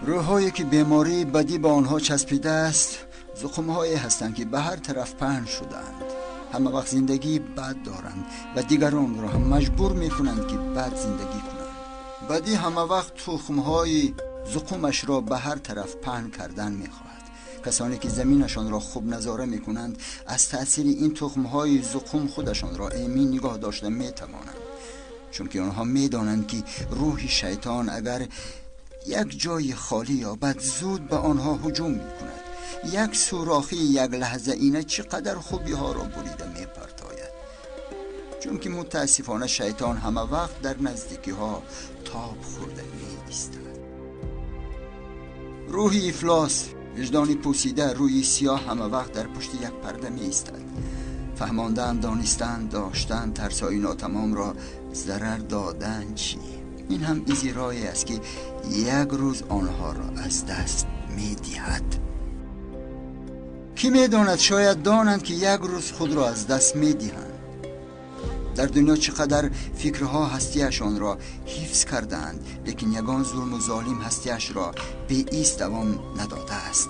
روح‌هایی که بیماری بدی به آنها چسبیده است زخم‌هایی هستند که به هر طرف پهن شدند. همه وقت زندگی بد دارند و دیگران را هم مجبور می‌کنند که بد زندگی کنند. بدی همه وقت تخم‌های زخمش را به هر طرف پهن کردن می‌خواهد. کسانی که زمینشان را خوب نظاره می‌کنند از تأثیر این تخم‌های زخم خودشان را ایمن نگاه داشته می‌توانند، چون که آنها می‌دانند که روح شیطان اگر یک جای خالی یابد زود به آنها هجوم می‌کند. یک سوراخی یک لحظه اینه چقدر خوبی ها را بریده می‌پرتاید، چون که متاسفانه شیطان همه وقت در نزدیکی ها تاب خورده می‌ایستد. روح افلاس، وجدانی پوسیده، روی سیاه همه وقت در پشت یک پرده می‌ایستد. فهماندن، دانستن، داشتن، ترسای ناتمام را ضرر دادن چی؟ این هم ازیرایی است که یک روز آنها را از دست می‌دهد. کی می‌داند، شاید دانند که یک روز خود را از دست می‌دهند. در دنیا چقدر فکرها هستیشان را حفظ کردند، لیکن یگان ظلم و ظالم هستیش را به ایست دوام نداده است.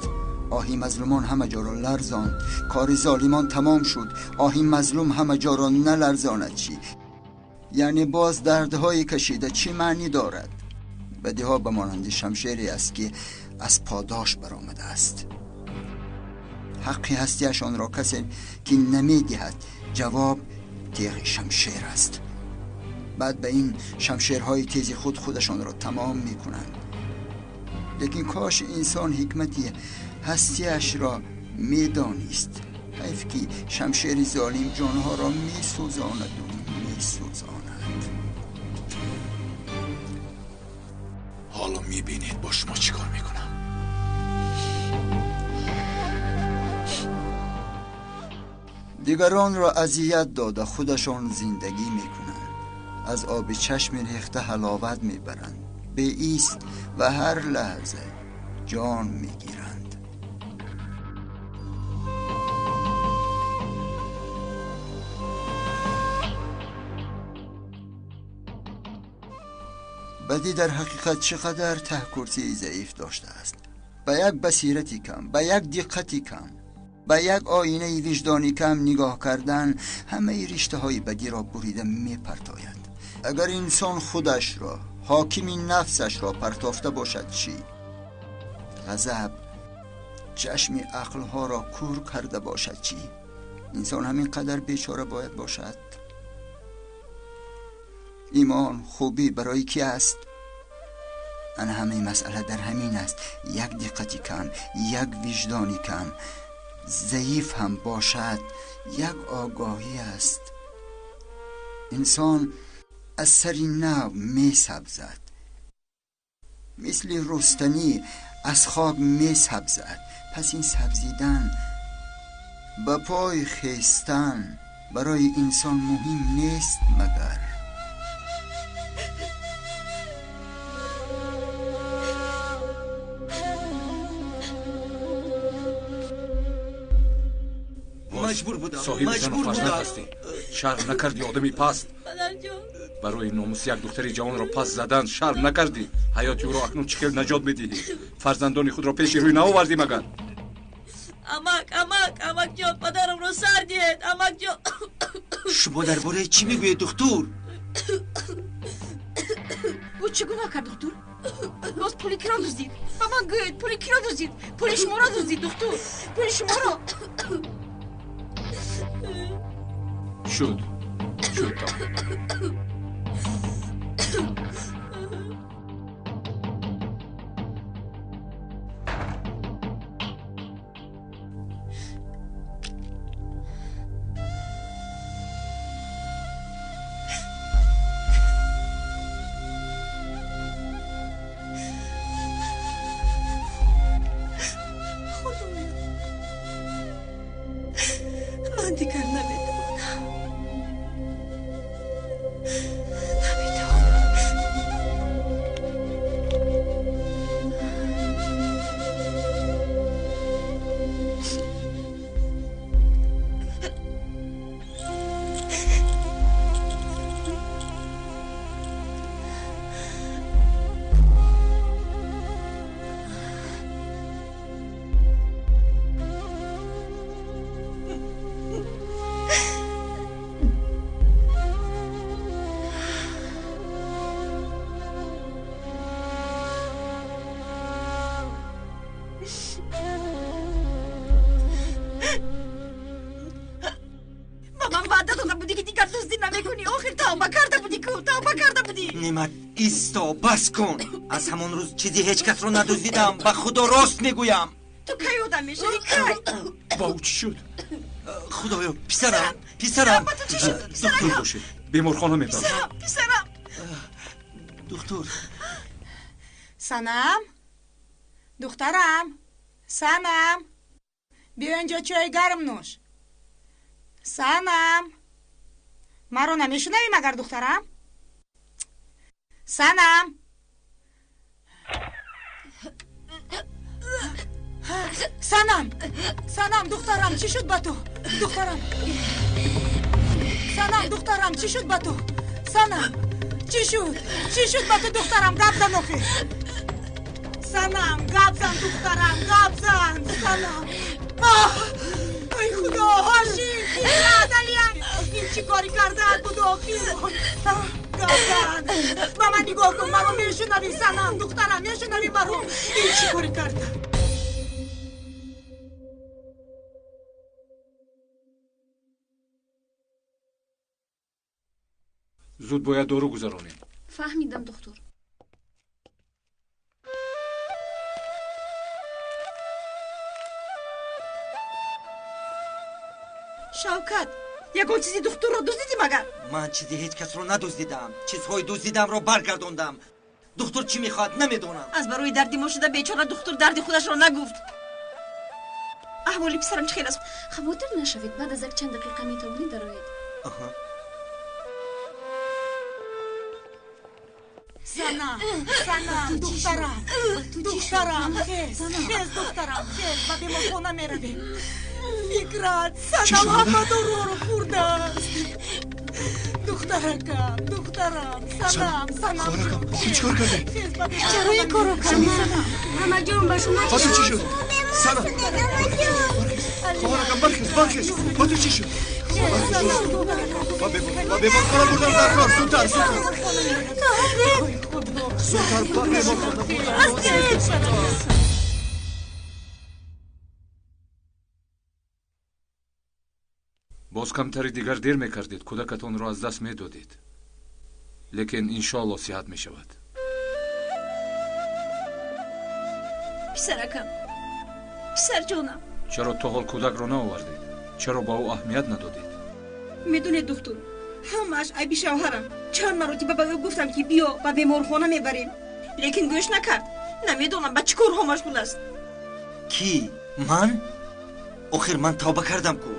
آهی مظلومان همه جا را لرزاند، کار ظالمان تمام شد. آهی مظلوم همه جا را نلرزاند چی؟ یعنی باز دردهای کشیده چی معنی دارد؟ بدیها به مانند شمشیری است که از پاداش برآمده است. حقی هستیشان را کسی که نمیدهد جواب تیغ شمشیر است. بعد به این شمشیرهای تیز خودشان را تمام میکنند. لیکن کاش انسان حکمتی هستیش را میدانست. حیف که شمشیر ظالم جانها را میسوزاند و میسوزاند. حالا میبینید با شما چی کار میکنم. دیگران را اذیت داده خودشان زندگی میکنند. از آب چشم ریخته حلاوت میبرند. به ایست و هر لحظه جان میگیرند. بدی در حقیقت چقدر تحکرسی ضعیف داشته است. به یک بصیرتی کم، به یک دقتی کم، به یک آینه وجدانی کم نگاه کردن همه رشته های بدی را بریده می پرتاید. اگر انسان خودش را، حاکم نفسش را پرتافته باشد چی؟ غضب چشم عقل ها را کور کرده باشد چی؟ انسان همین قدر بیچاره باید باشد؟ ایمان، خوبی برای کی است؟ ان همه مسئله در همین است. یک دقتی کم، یک وجدانی کم، ضعیف هم باشد، یک آگاهی است. انسان از سری نو می سبزد، مثل رستنی از خاک می سبزد. پس این سبزیدن به پای خیستن برای انسان مهم نیست مگر مجبور بودم. صاحب زن و فرزند هستی. شرم نکردی آدمی پست. پدر جان، برای ناموس یک دختری جوان را پس زدن شرم نکردی. حیاتی او را اکنون چکل نجات میدهی. فرزندان خود را پیش روی نآوردی مگر؟ امک جان، پدرم رو سر دید. امک جان. شما درباره چی میگویید دکتر؟ او چه گناه کرد دکتر؟ باز پول کی را دزدید؟ به من گویید پول کی را دزدید؟ پول شما را دزدید دکتر، پول شما را. شد تا من دیگر نمیتونم. توبه کرده بودی. نعمت ایستا بس کن. از همون روز چیزی هیچ کس رو ندزدیدم. به خدا راست میگویم. تو کی آدم میشی؟ کی؟ با او چی شد؟ خدایا پسرم دکتر باشه بیمارخانه میبرم. پسرم دکتر سنم دخترم سنم بیا اینجا چای گرم نوش. سنم مرا نمیشنوی مگر دخترم؟ سنم سنم دخترم چی شد با تو؟ دخترم سنم دخترم چی شد با تو؟ سنم چی شد با تو دخترم؟ گپ زن آخه. سنم گپ زن دخترم گپ زن. سنم ای خدا هاشیم این چی کاری کرده بود آخیر؟ گپ زن با من نگاه کن. مرا میشنوی سنم دخترم میشنوی مرا؟ این چی کاری کرده؟ زود باید دورو گذرانیم. فهمیدم دکتر. شوکت یکون چیزی دکتر رو دزدیدی مگر؟ من چیزی هیچ کس رو ندزدیدم. چیزهای دزدیدم رو برگردوندم. دکتر چی میخواد نمیدونم. از برای دردی ما شده بیچاره دکتر درد خودش رو نگفت. احوالی پسرم چه خیلی است. خواطر نشوید بعد از یک چند دقیقه میتوانید درآیید. سنم دخترم خیز دخترم خیز و به مخونه میرویم. فکرت سنم همه دورو رو خورده است. دخترم سنم چیکار کردی؟ چرا این کارو کردی سنم؟ همه جون با شما با تو چی شد؟ سنم خواهرکم برخیز با تو چی شد؟ با بیمارخانه بردم در کار. زودتر با بیمارخانه بردم. باز کمتری دیگر دیر میکردید کودکتان را از دست میدادید. لیکن انشاءالله صحت میشود. پسرکم پسر جونم چرا تا حال کودک را نآوردید؟ چرا با او اهمیت ندادید؟ میدونی دکتر همش عیبی شوهرم. چند مرتبه به او گفتم که بیا به بیمارخانه میبریم لیکن گوش نکرد. نمیدونم به چه کارها مشغول است. کی؟ من؟ آخر من توبه کردم کو.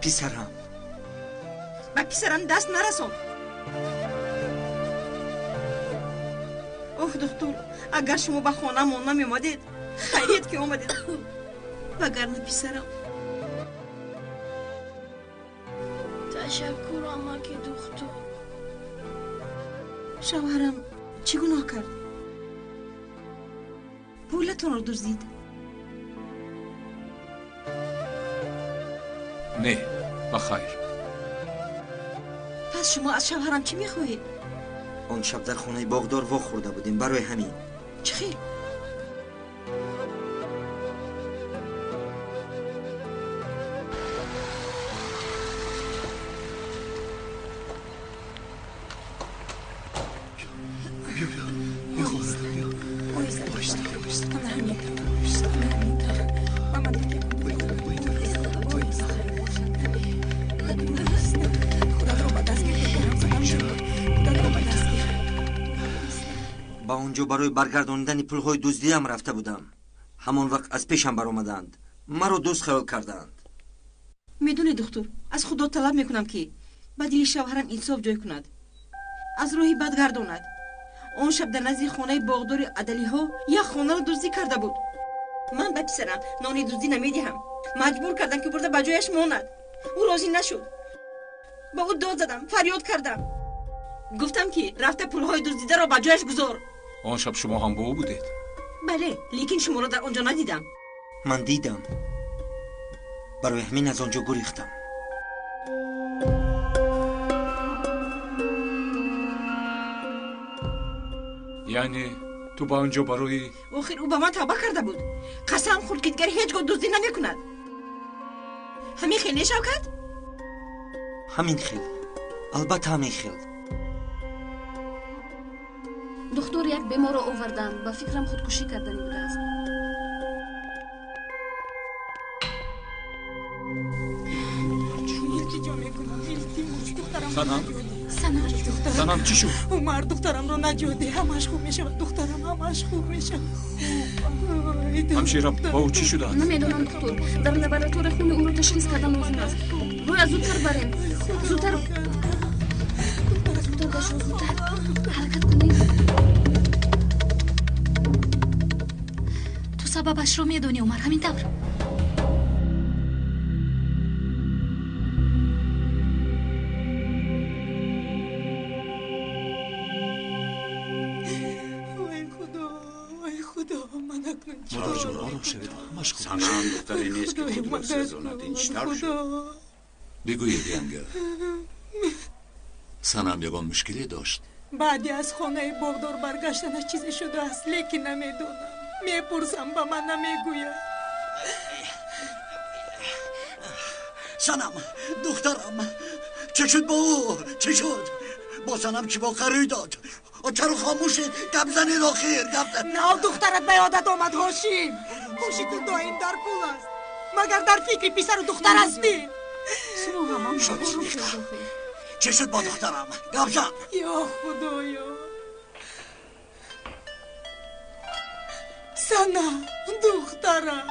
پسرم به پسرم دست نرسون. اوه دکتر اگر شما به خانه ما نمیامدید خیریت که اومدید. وگرنه پسرم. تشکر اما که دکتر. شوهرم چی گناه کرد؟ پولتون رو دزدید؟ نه بخیر. پس شما از شوهرم چی میخواهید؟ اون شب در خانه باغدار وا خورده بودیم برای همین. چه خیر؟ با اونجا برای برگرداندن پولهای دزدیدم رفته بودم. همون وقت از پیشم برآمدند. مرا دوست خیال کردند. میدونی دکتر از خدا طلب میکنم که با دل شوهرم انصاف جای کند. از روحی بد گرداند. اون شب در نزدیک خانه باغدار عدلی ها یک خانه رو دزدی کرده بود. من به پسرم نان دزدی نمیدهم. مجبور کردم که برده به جایش ماند. او راضی نشد. با او داد زدم فریاد کردم. گفتم که رفته پولهای دزدیده را به جایش گذار. آن شب شما هم با او بودید؟ بله لیکن شما را در آنجا ندیدم. من دیدم. برای همین از آنجا گریختم. یعنی تو با اونجا برای آخر او به من توبه کرده بود. قسم خورد که دیگر هیچگاه دزدی نمی کند. همین خیلی شوکت؟ همین خیلی. البته میخیل. دکتر یک بیمار را آوردن، با فکرم خودکشی کردنی بوده است. سنم چی شد؟ عمر دخترم رو نجوده، همش خوب میشه دخترم، همش خوب میشه. همشیره با او چی شده؟ نمیدونم دکتر، در لابراتوار خون او رو تشخیص کردن لازم است. باید زودتر بریم، زودتر باشو، زودتر حرکت کنیم. تو سببش رو میدونی عمر، همین طور. مادر جان آرام شوید. مشغول سنم دختری نیست که خود را سزاند. این چطور شد؟ بگویید ینگه. سنم یگان مشکلی داشت. بعدی از خانه باغدار برگشتنش چیزی شده است، لیکن نمیدونم. میپرسم با من نمیگوید. سنم دخترم چه شد با او؟ چه شد؟ با سنم چی با قرار داد؟ چرا خاموشه؟ گپ زنید آخر گپ زنید. نه دخترت به یادت آمد هاشیم. خوشی تو دایم در پول است، مگر در فکر پسر و دختر هستی؟ چه شد با دخترم؟ گپ زن. یا خدایا سنم دخترم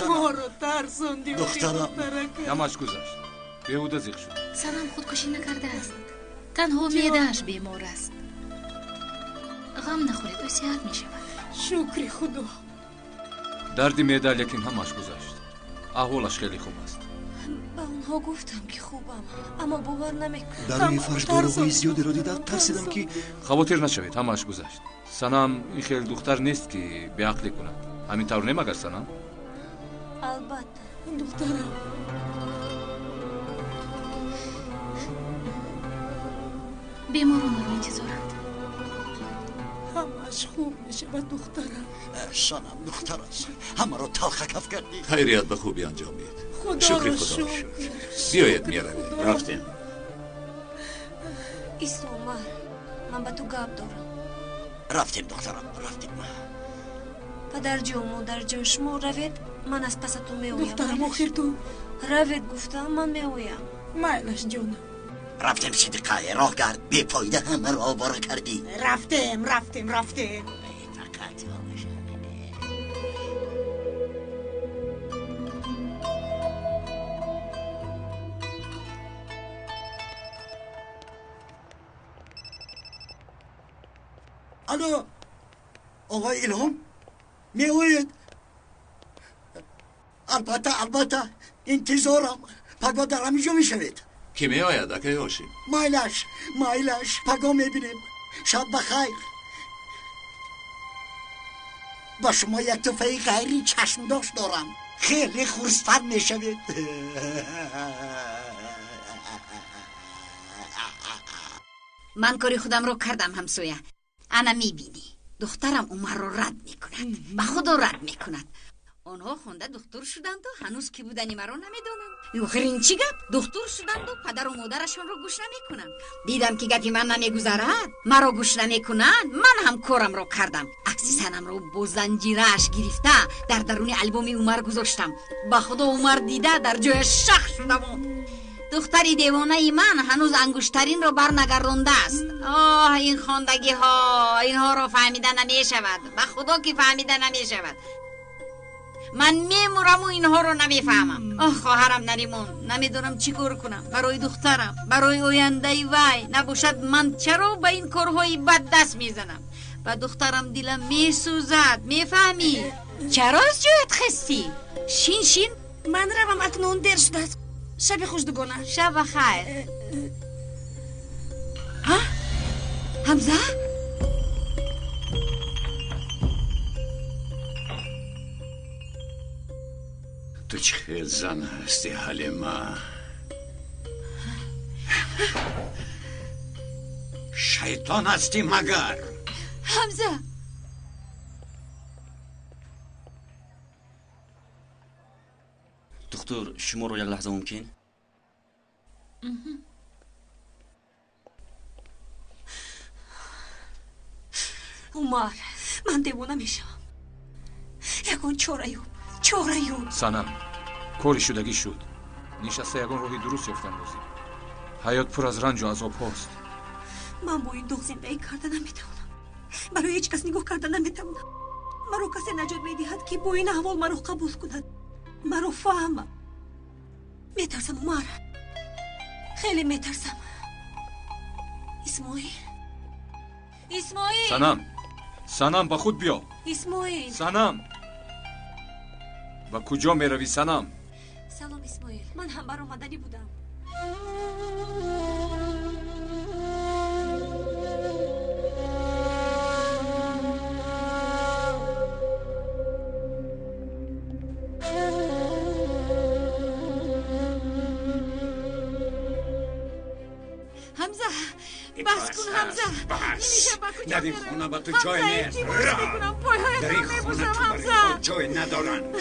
ما رو ترسوندی. دخترم یمش گذشت، بیهوده زیغ شد. سنم خودکشی نکرده است، تنها معده‌اش بیمار است. غم نخورید، بسیار می شود. شکر خدا. درد معده لیکن همش گذشت. احوالش خیلی خوب است. با اونها گفتم که خوبم، اما باور نمیکنم. در روی فرش داروهای زیادی را دیدم، ترسیدم که خواطر نشوید، همش گذشت. سنم این خیلی دختر نیست که به عقلی کند. همین طور نمگر سنم؟ البته دخترم بیماران رو انتظارند. همش خوب میشه با دخترم. سنم دخترم همه رو تلخ کف کردی. خیریت به خوبی انجامید. خدا رو خدا. شکر. بیایید میروید. رفتیم. ایست عمر، من با تو گپ دارم. رفتیم دخترم رفتیم. پدر جو مادر جو شما روید، من از پستون میویم. دخترم آخر تو روید گفتم، من میویم. مایلش جونم. رفتیم صدقه راه کرد، بی فایده همه رو آواره کردی. رفتیم فقط الو آقای الهام میوید؟ البته انتظارم. پگاه در همینجا میشوید. کی میآید اکه هاشیم؟ مایلش پگاه میبینیم. شب بخیر. با شما یک توفه غیری چشم داشت دارم، خیلی خورستر میشوید. من کاری خودم رو کردم همسویه. انا میبینی دخترم عمر رو رد میکند، به خدا رد میکند. آنها خونده دکتر شدند و هنوز کی بودنی مرا نمیدونند. آخرین چی گپ؟ دکتر شدند و پدر و مادرشون رو گوش نمیکنند. دیدم که گپی من نمیگذرد، مرا گوش نمیکنند. من هم کارم رو کردم. عکس سنم رو با زنجیرش گرفته در درون البوم عمر گذاشتم. به خدا عمر دیده در جای شخ شده بود. دختری دیوانه ای من هنوز انگشترین رو بر نگردانده است. آه این خواندگی ها، اینها رو فهمیده نمی شود. به خدا که فهمیده نمی شود. من میمورم و اینها رو نمیفهمم. آه خواهرم نریمون، نمیدونم چی کار کنم برای دخترم، برای آینده وای. نباشد من چرا به این کارهای بد دست میزنم؟ و دخترم دلم میسوزد. میفهمی؟ چرا از جایت خستی؟ شین من روم اکنون دیر شده است. شب خوش دگونه. شب خیر. ها؟ حمزه؟ تو چه خیل زن هستی حلیمه. شیطان هستی مگر؟ حمزه دکتر شما رو یک لحظه ممکن؟ умар, من دیوانه میشم. یگان چاره یوب. санам кори шудагӣ шуд. нишаста ягон роҳи дуруст ёфтан лозим. ҳаёт пур аз ранҷу азобҳост. من با این دو زندگی کردن نمیتونم. برای هیچ کس نگاه کردن نمیتونم. مرا کسی نجات میدهد که با این احوال مرا قبول کند. مرا فهم. میترسم عمر. خیلی میترسم. اسماعیل. санам ба худ биё. اسماعیل. санам ба куҷо меравӣ санам? سلام اسماعیل. من هم برآمدنی بودم. حمزه بس کن حمزه. نمیشه با کجا در این خونه با تو جای نیست. در این خونه تو برای جای ندارن.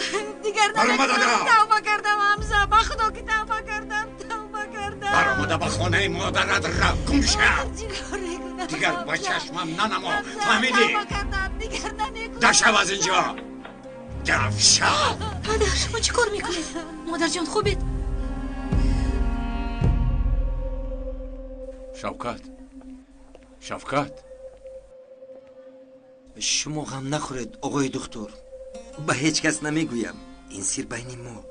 دیگر توبه کردم حمزه. با خدا که توبه کردم. برآمده با خانه مادرت را گم شد. دیگر با چشمم ننما. فهمیدی؟ دشو از اینجا. دفشا. مادر شما چی کار میکنید؟ مادر جان خوبید؟ شفقت شما غم نخورید آقای دکتر. به هیچ کس نمیگویم. این سیر بین ما.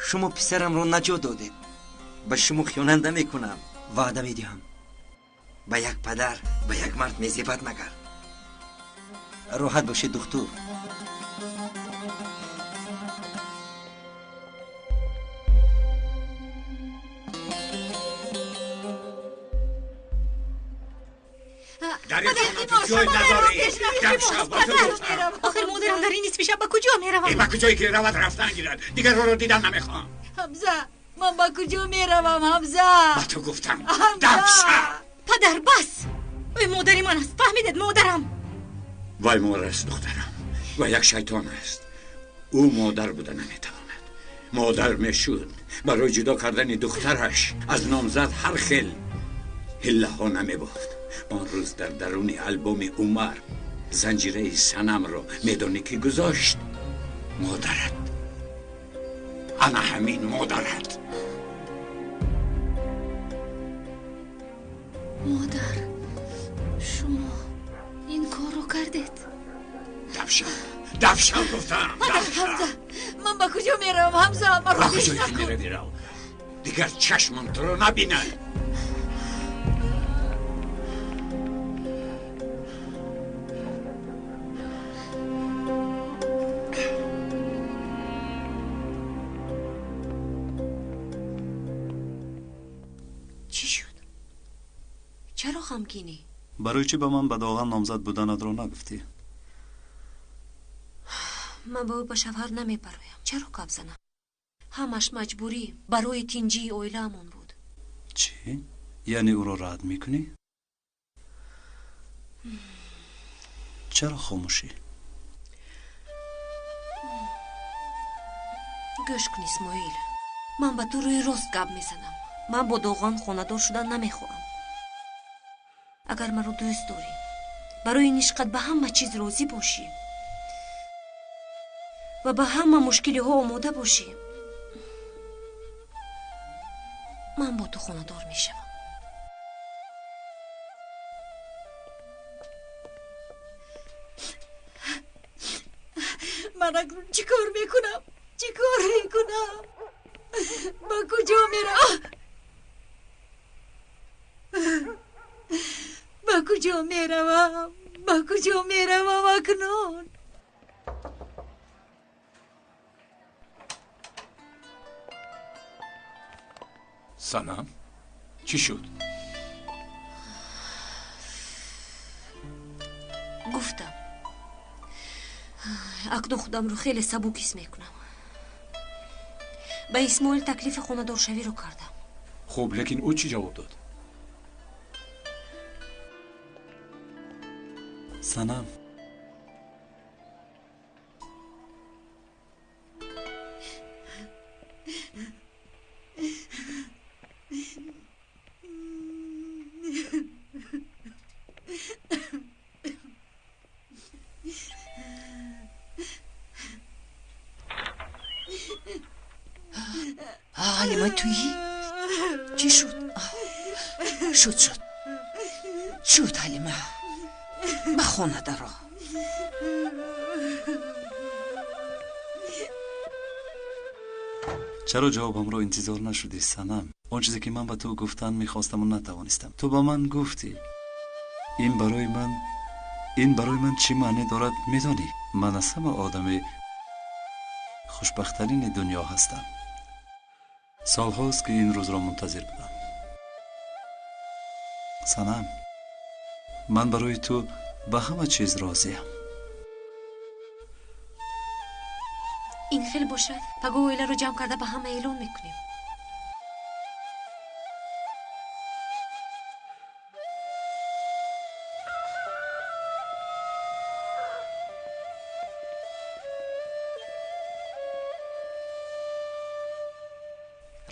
شما پسرم رو نجات دادید. به شما خیانت نمیکنم. وعده میدهم به یک پدر به یک مرد نسبت نکرد. راحت باشید دکتر. در این خانه تو جای نداری. دفشا با تو گفتم. آخر مادرم در این نیست میشه. با کجا میروم؟ با کجایی که رود رفتن گیرد. دیگر رو دیدن نمیخوام. حمزه من با کجا میروم حمزه؟ با تو گفتم. دفشا. پدر بس. وی مادری من است. فهمیدید مادرم؟ وای مادر است دخترم. و یک شیطان است. او مادر بوده نمیتواند. مادر میشود برای جدا کردن دخترش از نامزد هر خیل هله ها نمیبافت. آن روز در درون البوم عمر زنجیره صنم رو میدانی که گذاشت؟ مادرت. انا همین مادرت. مادر شما این کار رو کردید؟ دفشم گفتم. حمزه من با کجا میروم حمزه؟ با کجایی که میروی رو دیگر چشمم تو رو نبینه. چی شد؟ چرا غمگینی؟ برای چی به من به داغن نامزد بودنت را نگفتی؟ من با او به شوهر نمیپرایم. چرا کپ زنم؟ همش مجبوری برای تینجی اویله‌مون بود. چی؟ یعنی او را رد میکنی؟ چرا خاموشی؟ گوش کن اسماعیل. من به تو روی راست گپ میزنم. من با داغان خانه‌دار شدن نمیخواهم. اگر من رو دوست داری برای این عشقت به همه چیز راضی باشی و به همه مشکلی ها آماده باشی، من با تو خانه‌دار میشم. من اکنون چی کار میکنم؟ با کجا میرم؟ با کجا میروم اکنون؟ سنم چی شد؟ گفتم اکنون خودم رو خیلی سبک حس میکنم. به اسماعیل تکلیف خانه‌دار شوی رو کردم. خب لیکن او چی جواب داد؟ سنم شد حلیمه به خانه درا. چرا جوابم رو انتظار نشدی صنم؟ اون چیزی که من به تو گفتن میخواستم و نتوانستم. تو با من گفتی این برای من چی معنی دارد میدانی؟ من از همه آدم خوشبختترین دنیا هستم. سالهاست که این روز را منتظر بودم. صنم، من برای تو به همه چیز راضیم. این خیلی باشد. پگاه اویله رو جمع کرده به همه اعلان میکنیم.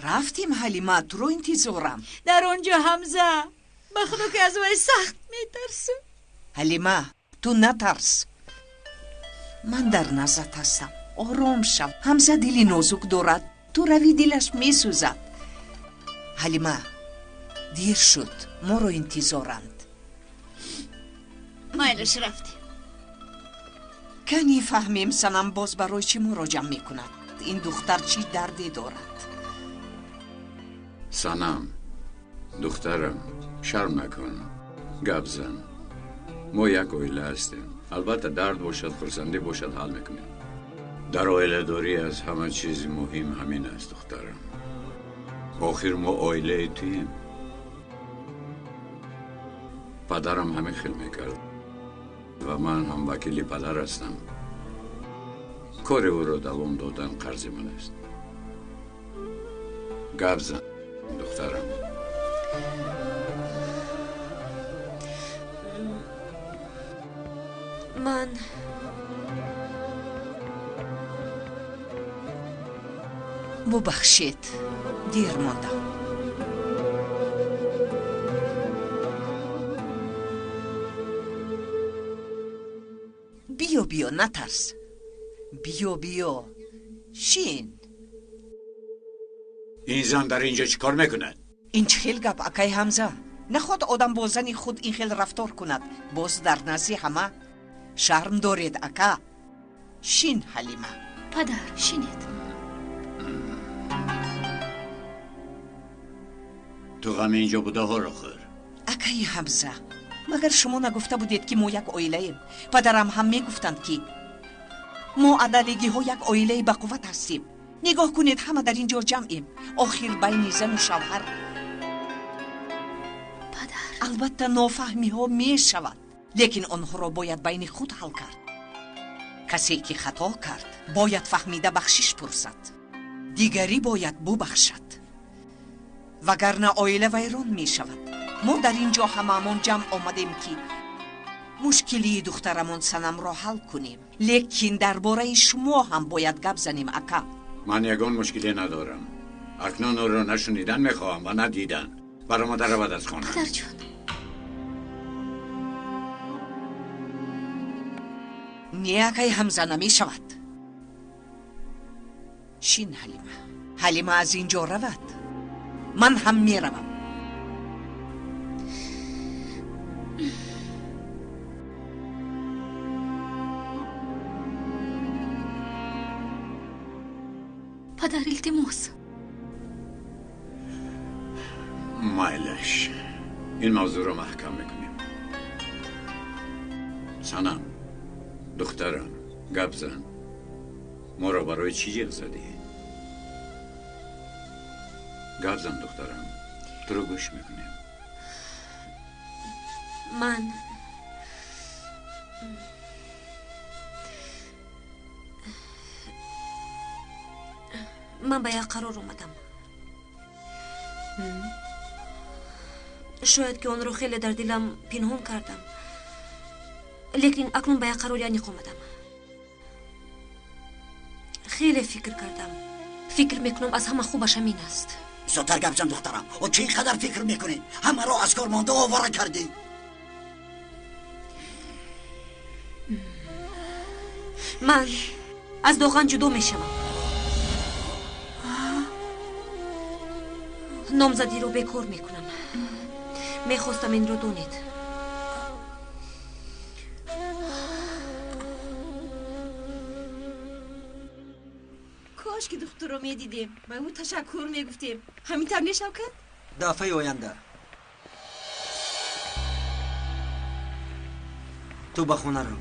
رفتیم حلیمه، تو رو انتظارم. در آنجا حمزه بخدا که از وی سخت میترسم. حلیمه تو نترس، من در نزدت هستم. آرام شو. حمزه دلی نازک دارد، تو روی دلش میسوزد. حلیمه دیر شد، ما رو انتظارند. مایلش رفتیم. کنی فهمیم سنم باز برای چی مراجعه میکند؟ این دختر چی دردی دارد؟ سنم دخترم، شرم نکن، گپ زن. ما یک عائله هستیم. البته درد باشد، خرسندی باشد، حل میکنیم. در عائله داری از همه چیز مهم همین است دخترم. آخر ما عائله توییم. پدرم همین خیل میکرد و من هم وکیلی پدر هستم. کار او را دوام دادن قرض من است. گپ زن دخترم. من ببخشید دیر ماندم. بیا نترس. بیا شین. این زن در اینجا چی کار میکند؟ این چه خیل گپ اکای حمزه؟ نخواد آدم با زنی خود این خیل رفتار کند. باز در نزدی همه شرم دارید اکا. شین حلیمه. پدر شینید. تو غم اینجا بوده ها را خور. اکای حمزه، مگر شما نگفته بودید که ما یک عائله ایم؟ پدرم هم میگفتند که ما عدالگی ها یک عائله با قوت هستیم. نگاه کنید همه در اینجا جمعیم. آخر بین زن و شوهر. پدر البته نافهمی ها می شود، لیکن آنها را باید بین خود حل کرد. کسی که خطا کرد باید فهمیده بخشش پرسد، دیگری باید ببخشد، وگرنه عائله ویران می شود. ما در اینجا هممون جمع آمدیم که مشکلی دخترمون سنم را حل کنیم، لیکن درباره شما هم باید گپ زنیم اکا. من یگان مشکلی ندارم. اکنون او را نشنیدن میخواهم و ندیدن. برای ما در رود از خانه. پدر جون نیاکای حمزه نمی شود. شین حلیمه از اینجا رود، من هم می روم. پدر التماس. مایلش این موضوع رو محکم میکنیم. سنم دخترم، گپ زن. ما را برای چی جیغ زدی؟ گپ زن دخترم، تو رو گوش میکنیم. من به یک قرار اومدم. شاید که آن رو خیلی در دلم پنهان کردم، لیکن اکنون به یک قرار یعنی اومدم. خیلی فکر کردم. فکر میکنم از همه خوبش همین است. زودتر گپ زن دخترم. و چی قدر فکر میکنی؟ همه را از کار مانده آواره کردی. من از دوغان جدا میشم. نامزدی رو بکار میکنم. میخواستم این رو دونید. کاش که دختر رو میدیدیم و او تشکر میگفتیم. همینطور نشو کرد؟ دفعه آینده تو به خونه رو.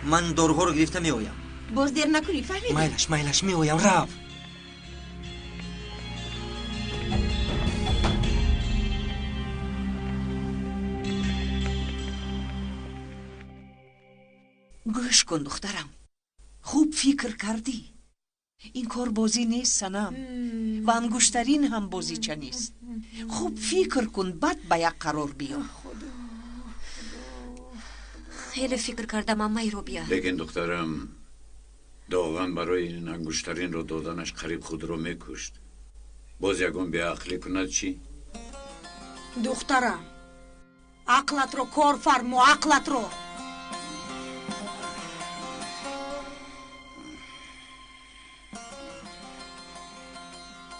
من داروها رو گرفته میآیم. باز دیر نکنی، فهمیدی؟ میلش میآیم. رفت. گوش کن دخترم، خوب فکر کردی؟ این کار بازی نیست سنم و انگشترین هم بازیچه نیست. خوب فکر کن بعد به یک قرار بیا. خیلی فکر کردم اما ای رو بیا. لیکن دخترم داغن برای این انگشترین رو دادنش قریب خود رو میکشت. باز یکون بی عقلی کند چی؟ دخترم عقلت رو کار فرمو، عقلت رو.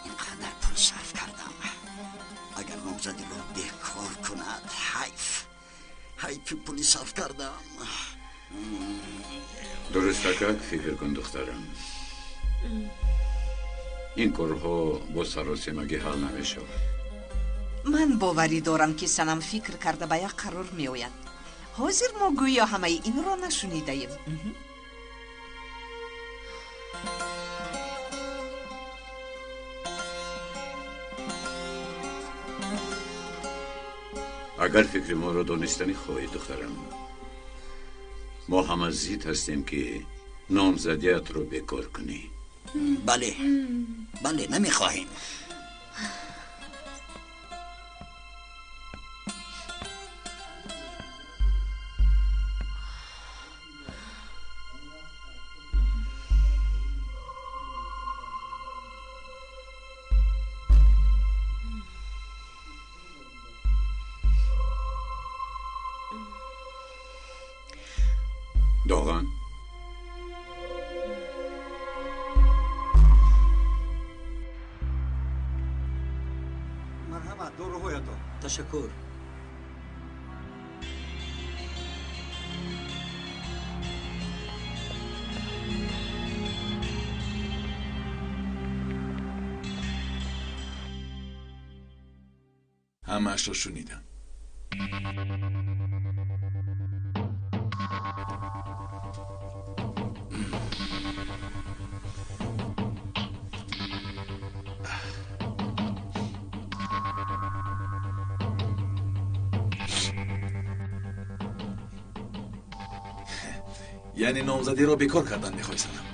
اینقدر پول صرف کردم، اگر نامزدی رو بکار کند حیف پولی صرف کردم. درست که فکر کن دخترم، این کارها با سراسیمگی حل نمیشه. من باوری دارم که سنم فکر کرده به یک قرار می آید. حاضر ما گویا همه این را نشنیده ایم. اگر فکر ما رو دانستنی خواهی دخترم، ما هم از زید هستیم که نامزدیت رو بکار کنی. بله نمیخواهیم. داغن مرحمت. داروهایتان. تشکر. همه‌اش را شنیدم. یعنی نامزدی را بیکار کردن میخوای سنم؟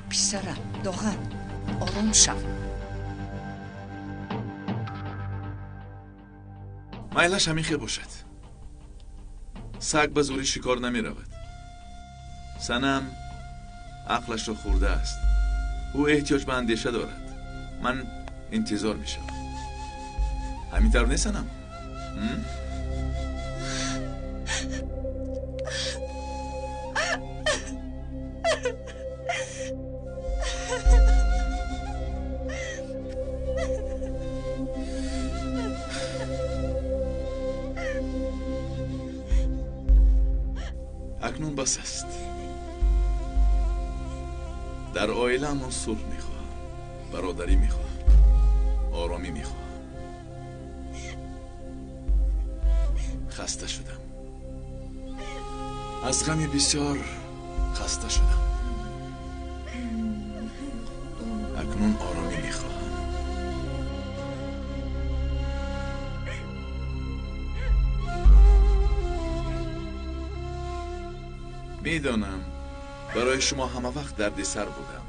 پسرم داغن آرام شو. میلش همین خیر باشد. سگ به زوری شکار نمی رود. سنم عقلش را خورده است. او احتیاج به اندیشه دارد. من انتظار می شدم. همین طور نیست سنم؟ اکنون بس است. در عائله من صلح میخواهم، برادری میخواهم، آرامی میخواهم. خسته شدم. از غم بسیار خسته شدم. اکنون آرامی میخواهم. میدانم برای شما همه وقت درد سر بودم.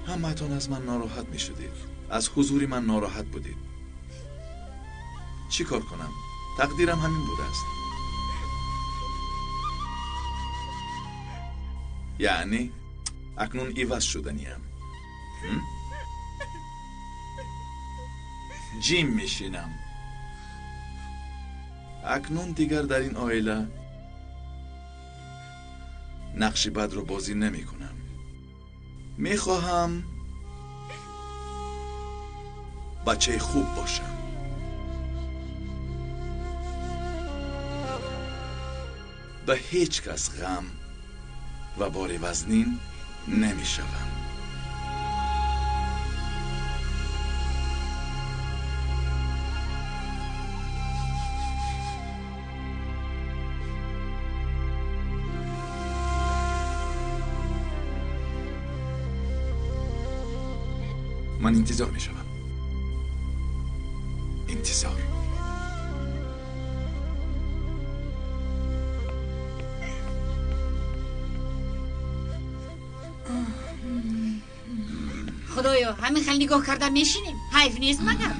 همتون از من ناراحت می شدید. از حضور من ناراحت بودید. چی کار کنم؟ تقدیرم همین بوده است. یعنی اکنون عوض شدنیم. جیم میشینم. اکنون دیگر در این عائله نقش بد رو بازی نمی کنم. میخواهم بچه خوب باشم. به هیچ کس غم و بار وزنین نمی شوم. من انتظار می شوم. انتظار. خدایا همین خیلی نگاه کردن میشینیم. حیف نیست مگر؟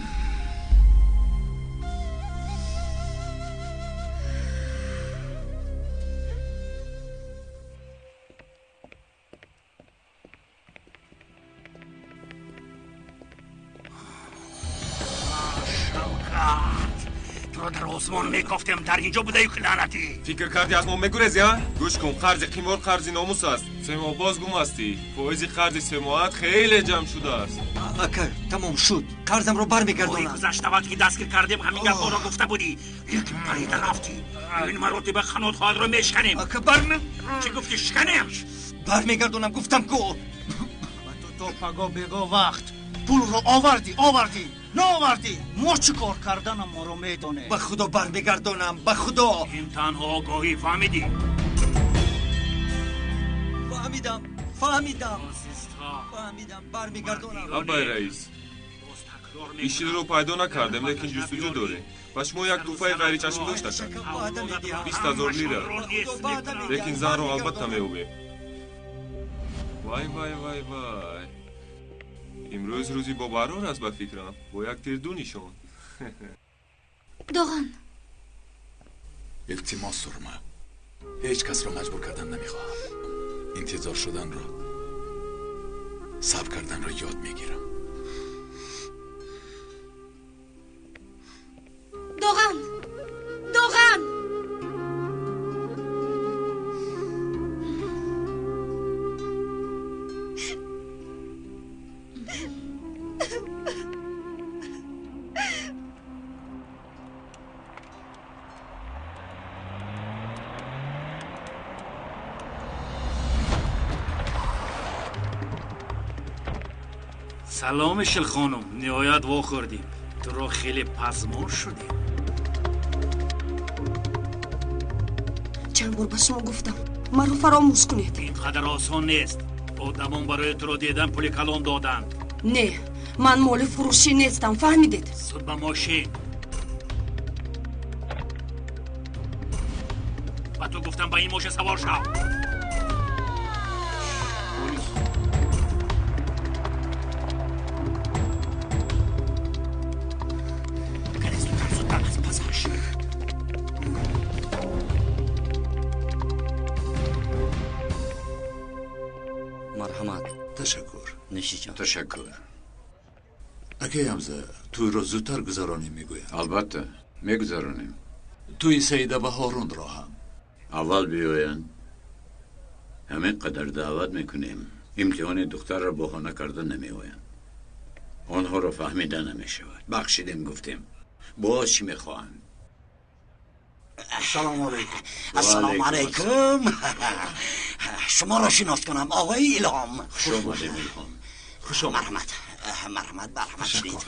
در آسمان میگفتم در اینجا بوده یک لعنتی. فکر کردی از ما میگوریزی ها؟ گوش کن، خرج قیمار خرج ناموس است. سه ماه باز گم هستی. فایز خرج سه ماهت خیلی جمع شده است. اکا تمام شد، قرضم رو برمیگردونم. گذشته وقت که دستگیر کردیم همین گپا را گفته بودی، لیکن پریده رفتی. این مراتب خانوت خواهد رو میشکنیم. اکا چی گفتی شکنیم؟ برمیگردونم گفتم کو. تو پگا بگا وقت پول رو آوردی نه آوردی. ما چی کار کردن ما رو میدونه. به خدا برمیگردونم، به خدا. این تنها آگاهی فهمیدی؟ فهمیدم برمیگردونم. آبای رئیس، ایشیل رو پیدا نکردم لیکن جستجو داره. و شما یک توفای غیر چشم داشته کن. 20,000 لیره. لیکن زن رو البته میوبه. وای وای وای وای، امروز روزی با برار است به فکرم، با یک تیردونیشون. دوغان التماس سرما، هیچ کس را مجبور کردن نمیخواهم. انتظار شدن را، صبر کردن را یاد میگیرم. دوغان سلام شل خانم، نهایت وا خوردیم. تو رو خیلی پزمار شدیم. چند بار به شما گفتم من رو فراموش کنید. اینقدر آسان نیست. آدمان برای تو رو دیدن پول کلان دادند. نه، من مال فروشی نیستم، فهمیدید؟ زود به ماشین. و تو گفتم با این ماشین سوار شو. مرحمت. تشکر. نشی جان. تشکر. اگه همزه توی رو زودتر گذرانی میگویم. البته میگذرانیم. توی سیده و هارون را هم اول بیاین، همین قدر دعوت میکنیم. امتحان دختر را بهانه کردن نمیآین. آنها را فهمیده نمیشود. بخشیدیم گفتیم. باز چی میخواهند؟ السلام علیکم. السلام علیکم. شما را شناس کنم آقای الهام. خوش آمدیم الهام. خوش آمد. مرحمت شدید.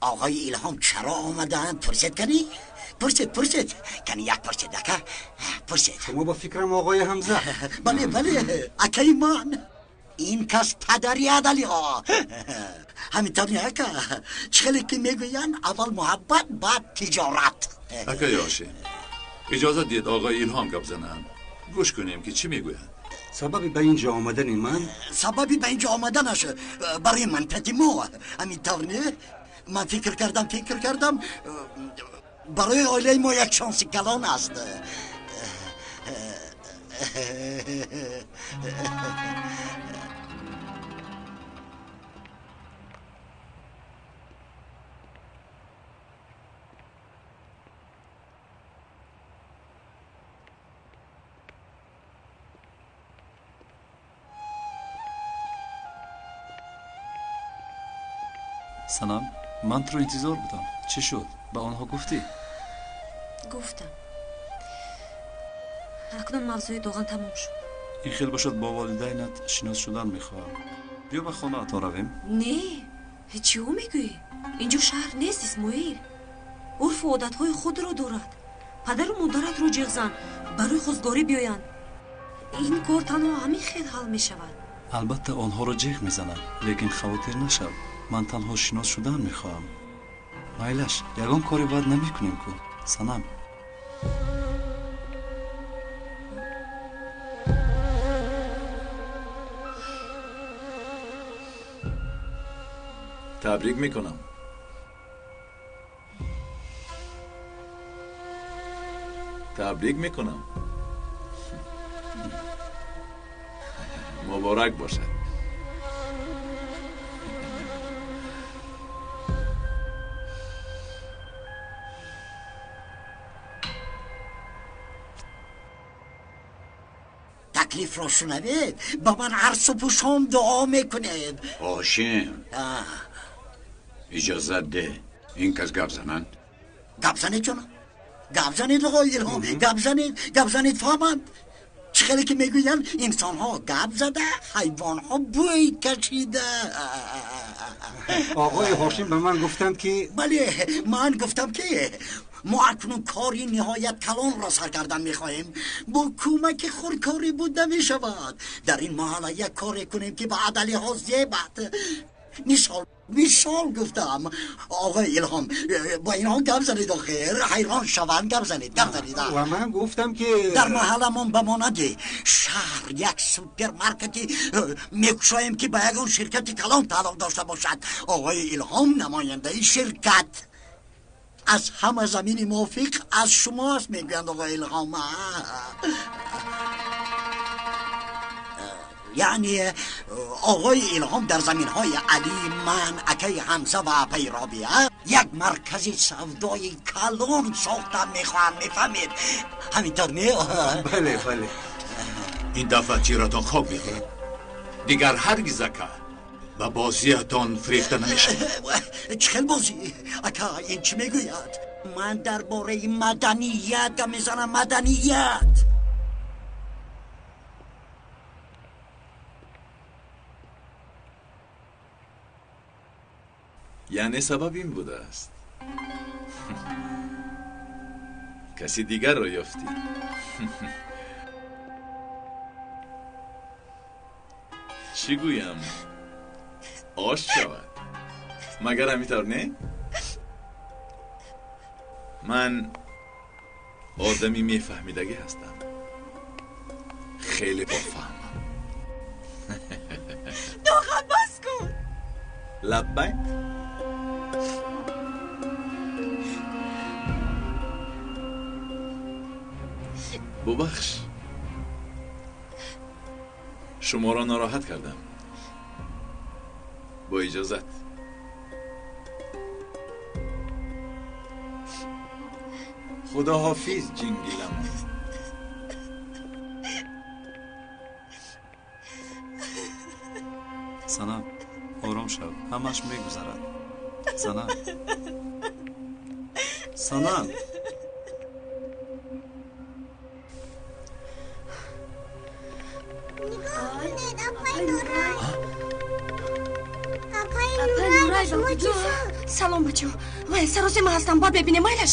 آقای الهام چرا آمدند؟ پرسید کنی؟ پرسید کنی یک پرسید دکه؟ پرسید. شما با فکرم آقای حمزه؟ بله اکی من. این کس پدری عدلی ها. همینطور نه اکا. چخلی که میگوین اول محبت بعد تجارت. اکا یاشی اجازه دید آقای الهام گپ زنند. گوش کنیم که چی میگویند. سببی به اینجا آمدن من؟ سببی به اینجا آمدنش برای من پتیمو. همینطور نه؟ من فکر کردم برای عائله ما یک شانس کلان است. санам, ман туро интизор будам. чӣ шуд? ба онҳо гуфтӣ? гуфтам. акнун мавзӯи доған тамом шуд. ин хел бошад бо волидайнат шинос шудан мехоҳам. биё ба хонаатон равем. не, чио мегӯӣ? инҷо шаҳр нест, исмоил. урфу одатҳои худро дорад. падару модаратро ҷиғзан, барои хузгорӣ биёянд. ин кор танҳо ҳамин хел ҳал мешавад. албатта онҳоро ҷиғ мезанам, лекин хавотир нашав. ман танҳо шинос шудан мехоҳам. майлаш, ягон кори бад намекунем ку, санам. تبریک میکنم. تبریک میکنم. مبارک باشد. تکلیف را شنوید، با من هر صبح و شام دعا میکنید. هاشم اجازت ده، این کس گپ زنند؟ گپ زنید جانم، گپ زنید آقای الهام، گپ زنید فهمند. چه خیلی که میگویند انسان ها گپ زده، حیوان ها بوی کشیده. آقای هاشم به من گفتند که بله، من گفتم که ما اکنون کاری نهایت کلان را سر کردن میخواهیم. با کمک خورکاری بود نمیشود. در این محله یک کاری کنیم که به عدلی ها زیبت. مثال گفتم آقای الهام، با اینها گپ زنید آخر حیران شوند. گپ زنید. و من گفتم که در محله من بماند شهر یک سوپرمارکتی میکشاییم که به یکان شرکت کلان تعلق داشته باشد. آقای الهام نماینده شرکت از همه زمین موافق از شماست میگویند آقای الهام. یعنی آقای الهام در زمین های علی، من، اکی حمزه و اپی رابعه یک مرکزی سودای کلان ساختن میخواهم. میفهمید؟ همینطور نه؟ بله. این دفعه تیراتان خواب میخورد. دیگر هرگز اکا و بازیتان فریخته نمیشه. چخیل بازی؟ اکا این چی میگوید؟ من درباره مدنیت میزنم. مدنیت یعنی سبب این بوده است. کسی دیگر را یافتی. چی گویم؟ آش شود. مگر همینطور نه؟ من آدمی میفهمیدگی هستم. خیلی بافهمم. داخل باز کن. لبک؟ ببخش، شما را ناراحت کردم. با اجازت. خدا حافظ جنگیلم. санам, ором шав, ҳамаш мегузарад. санам. салом бачаҳо, вай сароси ман ҳастам. бад бебинем. майлаш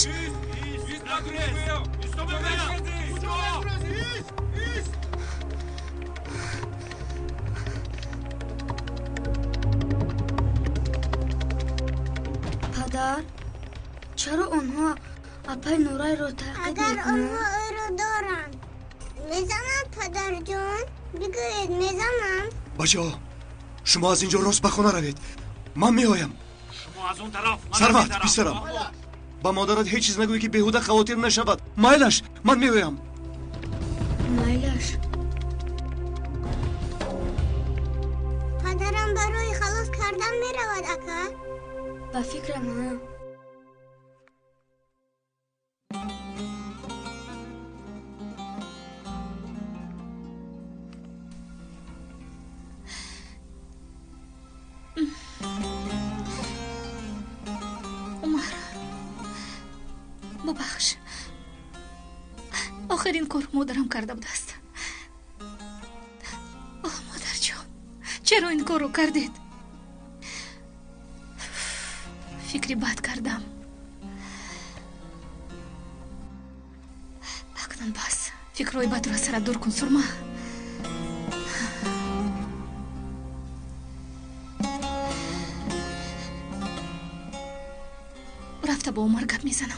падар, чаро онҳо апай нурайро таъқиб мекунанд? агар онҳо ӯро доранд мезананд? падарҷон бигӯед, мезананд? бачаҳо, шумо аз инҷо рост ба хона равед. ман меоям. шумо аз он тараф, ман сарват писарам, ба модарат ҳеҷ чиз нагӯӣ ки беҳуда хавотир нашавад. майлаш, ман меоям. майлаш. падарам барои халос кардан меравад ака. ба фикрам ҳа. ببخش. آخرین کار مادرم کرده بود است. مادر جان، چرا این کار رو کردید؟ فکری بد کردم. اکنون بس فکرهای بد رو از سرت دور کن سرما. رفته با عمر گپ میزنم.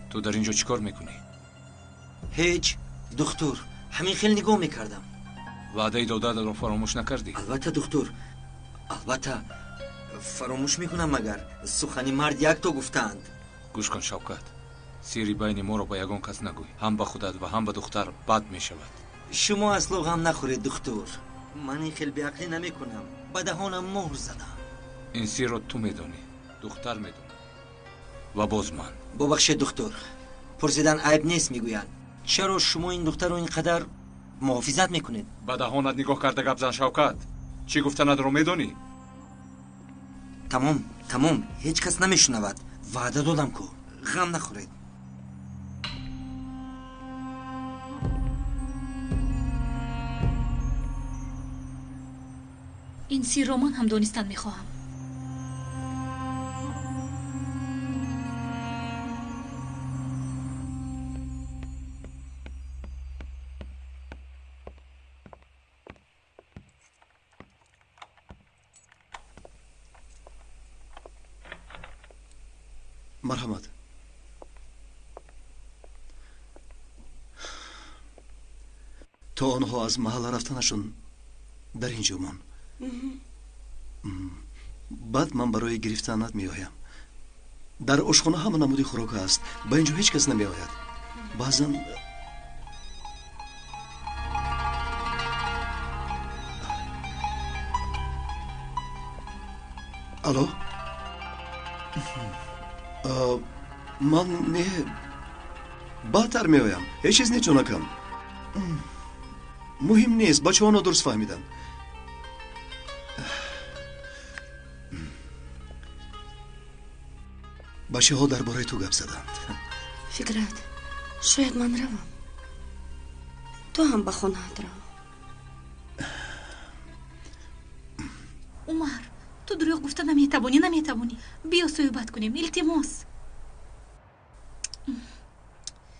تو در اینجا چیکار میکنی؟ هیچ دکتر، همین خیلی نگاه میکردم. وعده داده رو فراموش نکردی؟ البته دکتر، البته فراموش میکنم مگر سخنی مرد یک تا گفتند. گوش کن شوکت، سیری بین ما رو با یگان کس نگوی. هم به خودت و هم به دختر بد میشود. شما اصلا غم نخورید دکتر. من این خیلی بیعقلی نمیکنم. به دهانم مهر زدم. این سیر رو تو میدونی، دختر میدونه و باز من. ببخشید دکتر، پرسیدن عیب نیست میگویند. چرا شما این دختر رو اینقدر محافظت میکنید؟ به دهانت نگاه کرده گپ زن شوکت. چی گفتند رو میدونی؟ تمام هیچ کس نمیشنود. وعده دادم کو، غم نخورید. این سیر رو من هم دانستن میخواهم. مرحمت. تا آنها از محل رفتنشون در اینجا مان. بعد من برای گرفتنت می آیم. در آشخانه همه نمودی خوراک است. با اینجا هیچ کس نمی آید. بعضا الو؟ من نه بعدتر می آیم. هیچ چیز نیست جونکم. مهم نیست. بچه ها درست فهمیدن. بچه ها درباره تو گپ زدند. فکرت شاید من روم. تو هم به خونه رو. عمر، تو دروغ گفته نمیتوانی. بیا صحبت کنیم. التماس.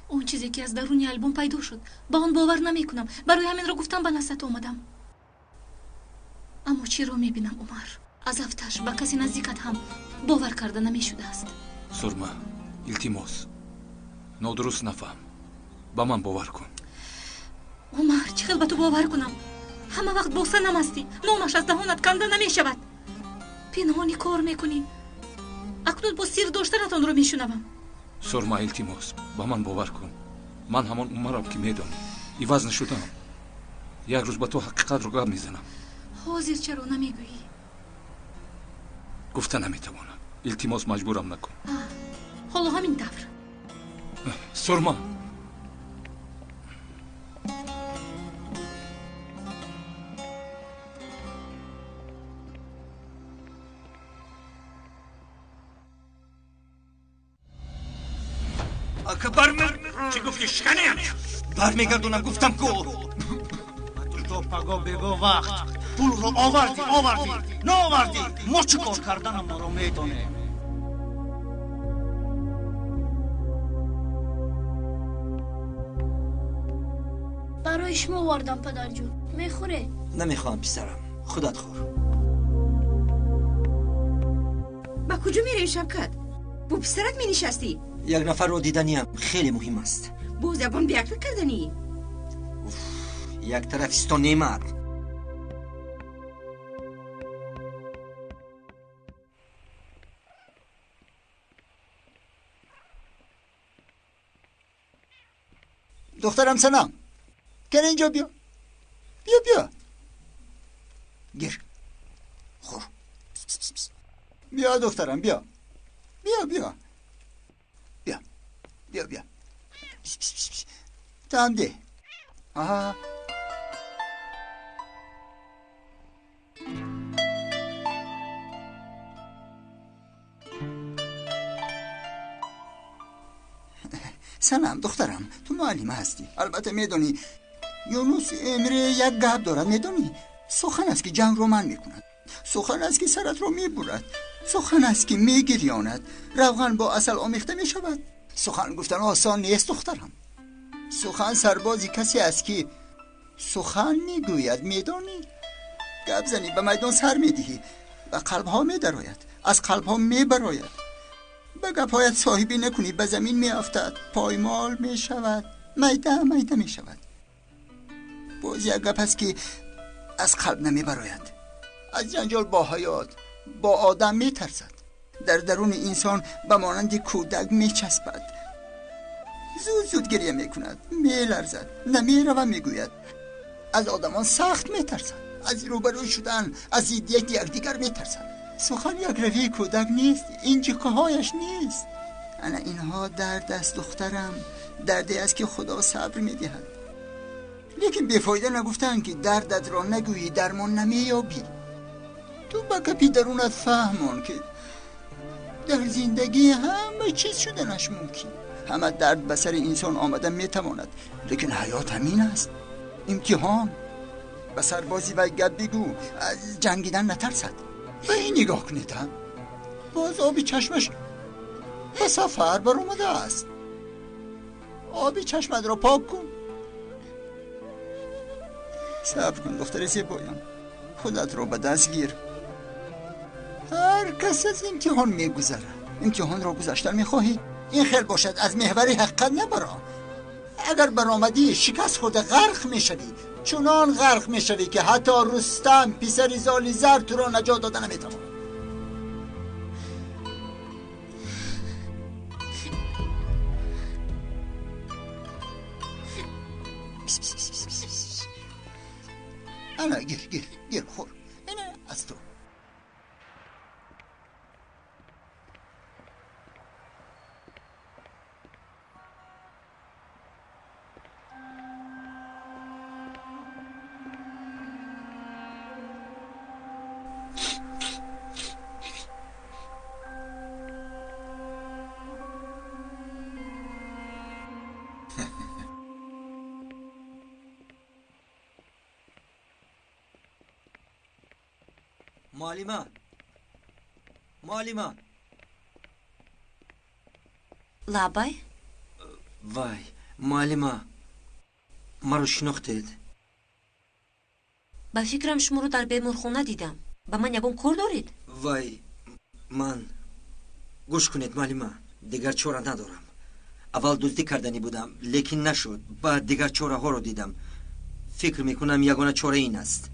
اون چیزی که از درون آلبوم پیدا شد با آن باور نمیکنم. برای همین رو گفتم به نزدت آمدم. اما چی رو میبینم عمر؟ از افتش با کسی نزدیکت هم باور کرده نمیشده است. سرما، التماس، نادرست نفهم. با من باور کن. عمر، چقدر به تو باور کنم؟ همه وقت با سنم هستی. نامش از دهانت کنده نمیشود. پنهانی کار میکنی. اکنون با سیر داشتنتان رو میشنوم. سرما، التماس، با من باور کن. من همان عمرم که میدانی. عوض نشدم. یک روز با تو حقیقت رو گپ میزنم. حاضر چرا نمیگویی؟ گفته نمیتوانم. التماس، مجبورم نکن. حالا همین طور. سرما، چی گفتی شکنیم؟ برمیگردونم. گفتم کو تو پگو بگو وقت پول رو آوردی نه آوردی. ما چی کار کردن ما رو میدونه. برای شما آوردم پدر جون. میخوره؟ نمیخوام پسرم. خودت خور. با کجا میری شبکت؟ با پسرت می نشستی؟ یک نفر رو دیدنیم خیلی مهم است. با زبان بیعقل کردنی؟ یک طرف است و نیمت. دخترم سلام. که اینجا بیا. گیر خور. بیا دخترم بیا بیا بیا بیا بیا بیا دم ده. آها سلام دخترم، تو معلمه هستی. البته میدونی یونس امر یک گپ دارد. میدونی سخن است که جنگ رو من میکند، سخن است که سرت رو میبرد، سخن است که میگریاند، روغن با عسل آمیخته میشود. سخن گفتن آسان نیست دخترم. سخن سربازی کسی است که سخن میگوید. میدونی گپ زنی به میدان سر میدهی و قلبها میدراید، از قلبها میبراید. به گپایت صاحبی نکنی به زمین میافتد، پایمال میشود، میده میده میشود. باز یک گپ است که از قلب نمیبراید. از جنجال با حیات با آدم میترسد، در درون انسان به مانند کودک میچسبد، زود زود گریه میکند، میلرزد، نمیرود میگوید. از آدمان سخت میترسد، از روبرو شدن، از دیدن یکدیگر میترسد. سخن یک روی کودک نیست، این جیکهایش نیست. انا اینها درد است دخترم، دردی است که خدا صبر میدهد. لیکن بیفایده نگفتن که دردت را نگویی درمان نمییابی. تو با گپی درونت فهمان که در زندگی همه چیز شدنش ممکن. همه درد به سر انسان آمدن میتواند، لیکن حیات همین است. امتحان. به سربازی و گپ بگو از جنگیدن نترسد. به این نگاه کنید هم باز آبی چشمش به سفر بر اومده است. آبی چشمت را پاک کن. صبر کن دختر زیبایم، خودت را به دست گیر. هر کس از امتحان میگذره. امتحان را گذشتن میخواهی؟ این خیل باشد از محور حقیقت نبرا. اگر برآمدی شکست خود غرق میشوی، چنان غرق میشوی که حتی رستم پسر زال زر تو را نجات دادن نمیتواند. انا گیر خور. اینه از تو. معلمه لابای وای معلمه مرا شناختید؟ با فکرم شما رو در بیمارخانه دیدم. با من یگون کار دارید؟ وای من گوش کنید معلمه، دیگر چاره ندارم. اول دزدی کردنی بودم لیکن نشد، بعد دیگر چاره ها رو دیدم. فکر میکنم یگانه چاره این است.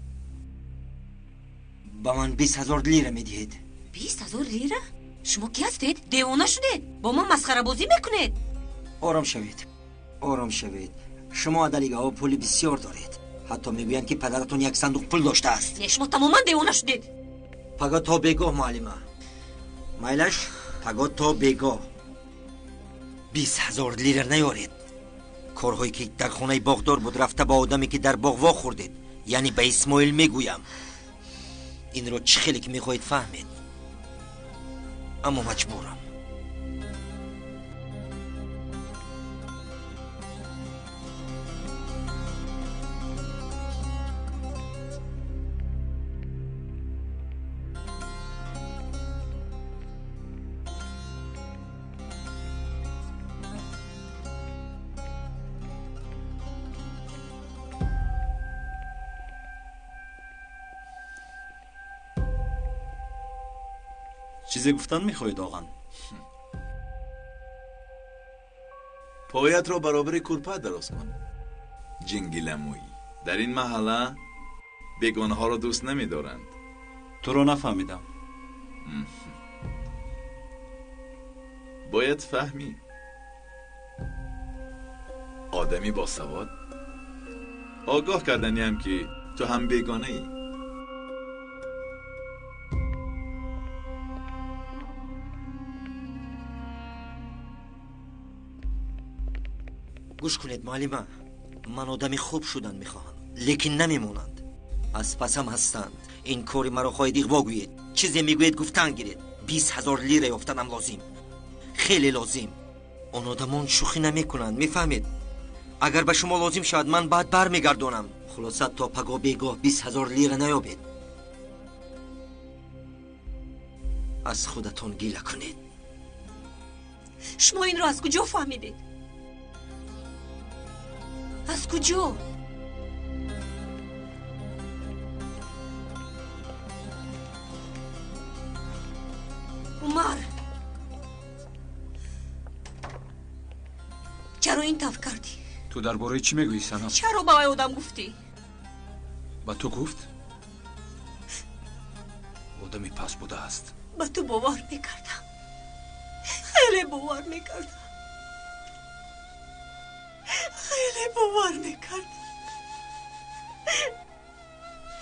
با من 20,000 لیره میدهید. 20,000 لیره؟ شما کی هستید؟ دیوانه شدید؟ با من مسخره بازی میکنید؟ آرام شوید، آرام شوید. شما در لیگه ها پول بسیار دارید. حتی میگویند که پدرتون یک صندوق پول داشته است. شما تماما دیوانه شدید. پگاه تا بگاه معلمه. مایلش پگاه تا بگاه. 20,000 لیره نیارید. کارهایی که در خانه باغدار بود رفته با آدمی که در باغ وا خوردید، یعنی به اسماعیل میگویم. این رو چه خیلی که میخواهید فهمید، اما مجبورم. چیزی گفتن میخواهید آقا؟ پایت را برابر کورپا دراز کن جنگیلمویی. در این محله بیگانه ها را دوست نمیدارند. تو را نفهمیدم. باید فهمی. آدمی با سواد آگاه کردنی هم که تو هم بیگانه ای. گوش کنید معلمه، من آدمی خوب شدن میخواهم لیکن نمیمونند. از پسم هستند. این کاری مرا خواهید اغوا گویید، چیزی میگوید گفتن گیرید. 20,000 لیره یافتنم لازم، خیلی لازم. اون آدمان شوخی نمیکنند، میفهمید؟ اگر به شما لازم شود من بعد برمیگردونم. خلاصه تا پگاه بیگاه 20,000 لیره نیابید. از خودتون گیله کنید. شما این رو از کجا فهمیدید؟ از کجا؟ عمر، چرا این طرف کردی؟ تو درباره چی میگویی سنم؟ چرا با آدم گفتی؟ با تو گفت؟ آدمی پس بوده است. با تو باور میکردم، خیلی باور میکردم، خیلی باور میکردم.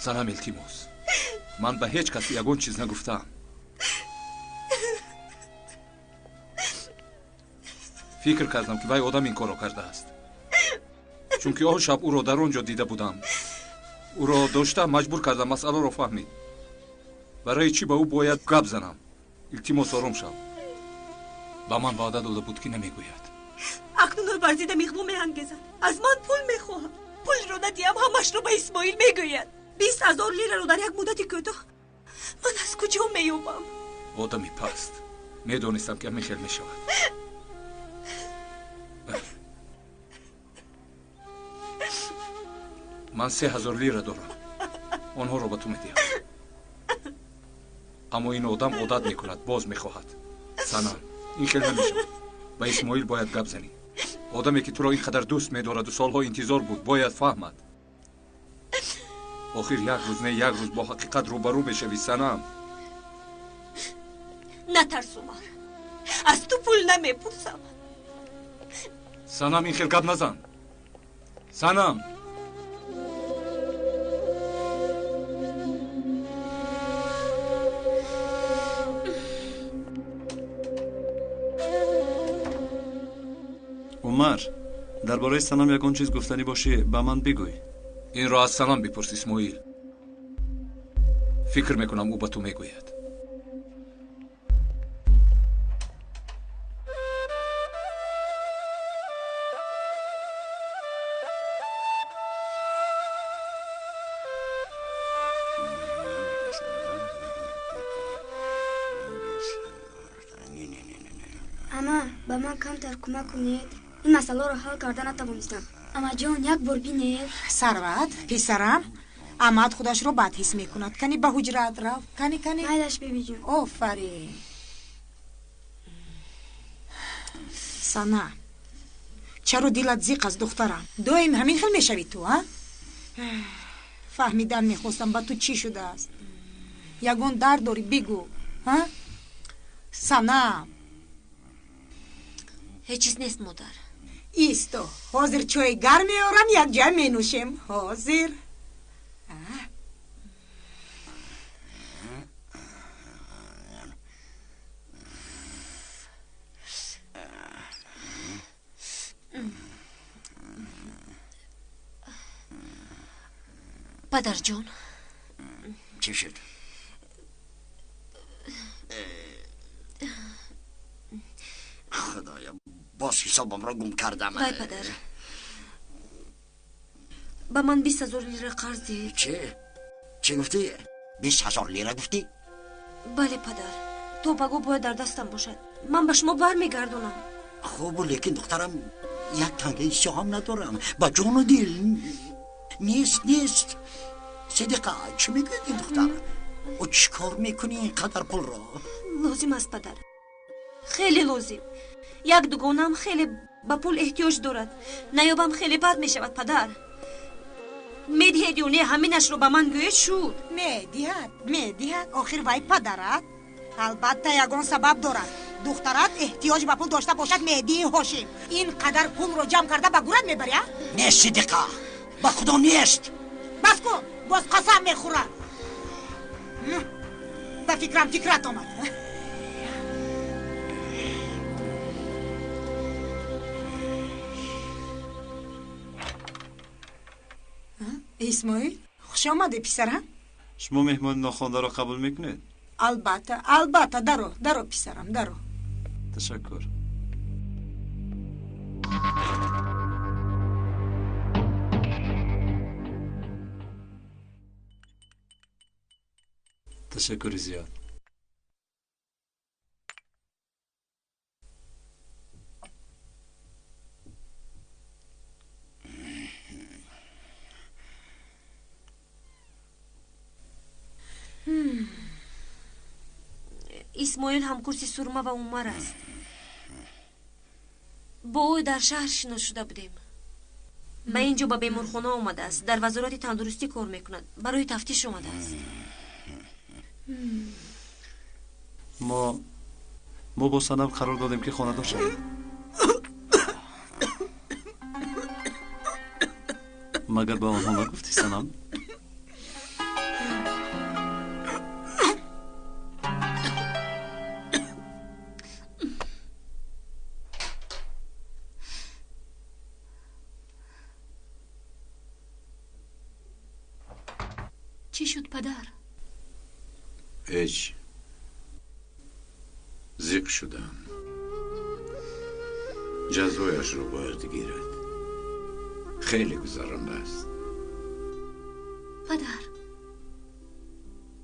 سنم التیموس، من به هیچ کسی یگون چیز نگفتم. فکر کردم که وای آدم این کارو کرده است، چون که آن شب او را در آنجا دیده بودم. او را داشته مجبور کردم مسئله را فهمید. برای چی به او باید گپ زنم؟ التیموس آرام شو. با من وعده داده بود که نمیگوید. اکنون ورزیده میخوام میانگیزد، از من پول میخواهم. پول رو ندیم همش رو به اسماعیل میگوید. 20,000 لیره رو در یک مدتی کوتاه من از کجا مییابم؟ آدمی پست، میدونستم که همین خیلی میشود. من 3,000 لیره دارم، آنها رو به تو میدیم. اما این آدم عادت میکند، باز میخواهد. سنم، این خیلی نمیشود. به اسماعیل باید گپ زنی. آدمی که تو را اینقدر دوست میدارد و سالها انتظار بود باید فهمد. آخر یک روز نه یک روز با حقیقت روبرو میشوی سنم. نترس عمر، از تو پول نمیپرسم. سنم این خیلی گپ نزن. سنم. عمر، درباره سنم یکون چیز گفتنی باشه به من بگوی. این را از سنم بپرس اسماعیل. فکر میکنم او به تو میگوید. اما با من کمتر کمک کنید، این مسئله رو حل کردن نتوانستم. اما جان یک بار بینید. ثروت پسرم، اماد خودش رو بد حس میکند. کنی به حجرت رفت. کنی مایدش بیبی جون. آفرین. سنا، چرا دلت زیق از دخترم؟ دویم همین خیلی میشوی تو ها؟ فهمیدن میخواستم با تو چی شده است. یگون درد داری بگو ها؟ سنا، هیچ چیز نیست مادر. ایستو، حاضر چای گرم میارم یک جای می نوشیم. حاضر. پدر جان، چی شد؟ خدایا باز حسابم را گم کردم. وای پدر، با من 20,000 لیره قرض دید. چی گفتی؟ 20,000 لیره گفتی؟ بله پدر، تو بگو باید در دستم باشد، من به شما برمیگردونم. خوب لیکن دخترم یک تنگه سیاه هم ندارم. با جان و دل نیست. صدقه چی میگوید این دختر؟ او چی کار میکنی اینقدر پول را؟ لازم است پدر، خیلی لازم. یک دوگانم خیلی با پول احتیاج دارد، نیابم خیلی بد میشود پدر. میدهید یا نه همینش رو به من گوید شد. میدهد آخر وای پدرت البته یگان سبب دارد. دخترت احتیاج به پول داشته باشد مهدی هاشم این قدر پول رو جمع کرده به گورت میبری؟ نیست صدقه، با خدا نیست. بس کن، باز قسم میخورد. به فکرت آمد. اسماعیل خوش آمده پسرم. شما مهمان ناخوانده را قبول میکنید؟ البته درو پسرم درو. تشکر. تشکر زیاد. اسماعیل هم کورسی سرما و عمر است. با او در شهر شنا شده بودیم. به اینجا به بیمارخانه آمده است. در وزارت تندرستی کار میکند. برای تفتیش آمده است. ما با سنم قرار دادیم که خانه دار شویم. مگر به آنها نگفتی سنم؟ چی شد پدر؟ هیچ. زیق شدم. جزایش رو باید گیرد. خیلی گذرانده است. پدر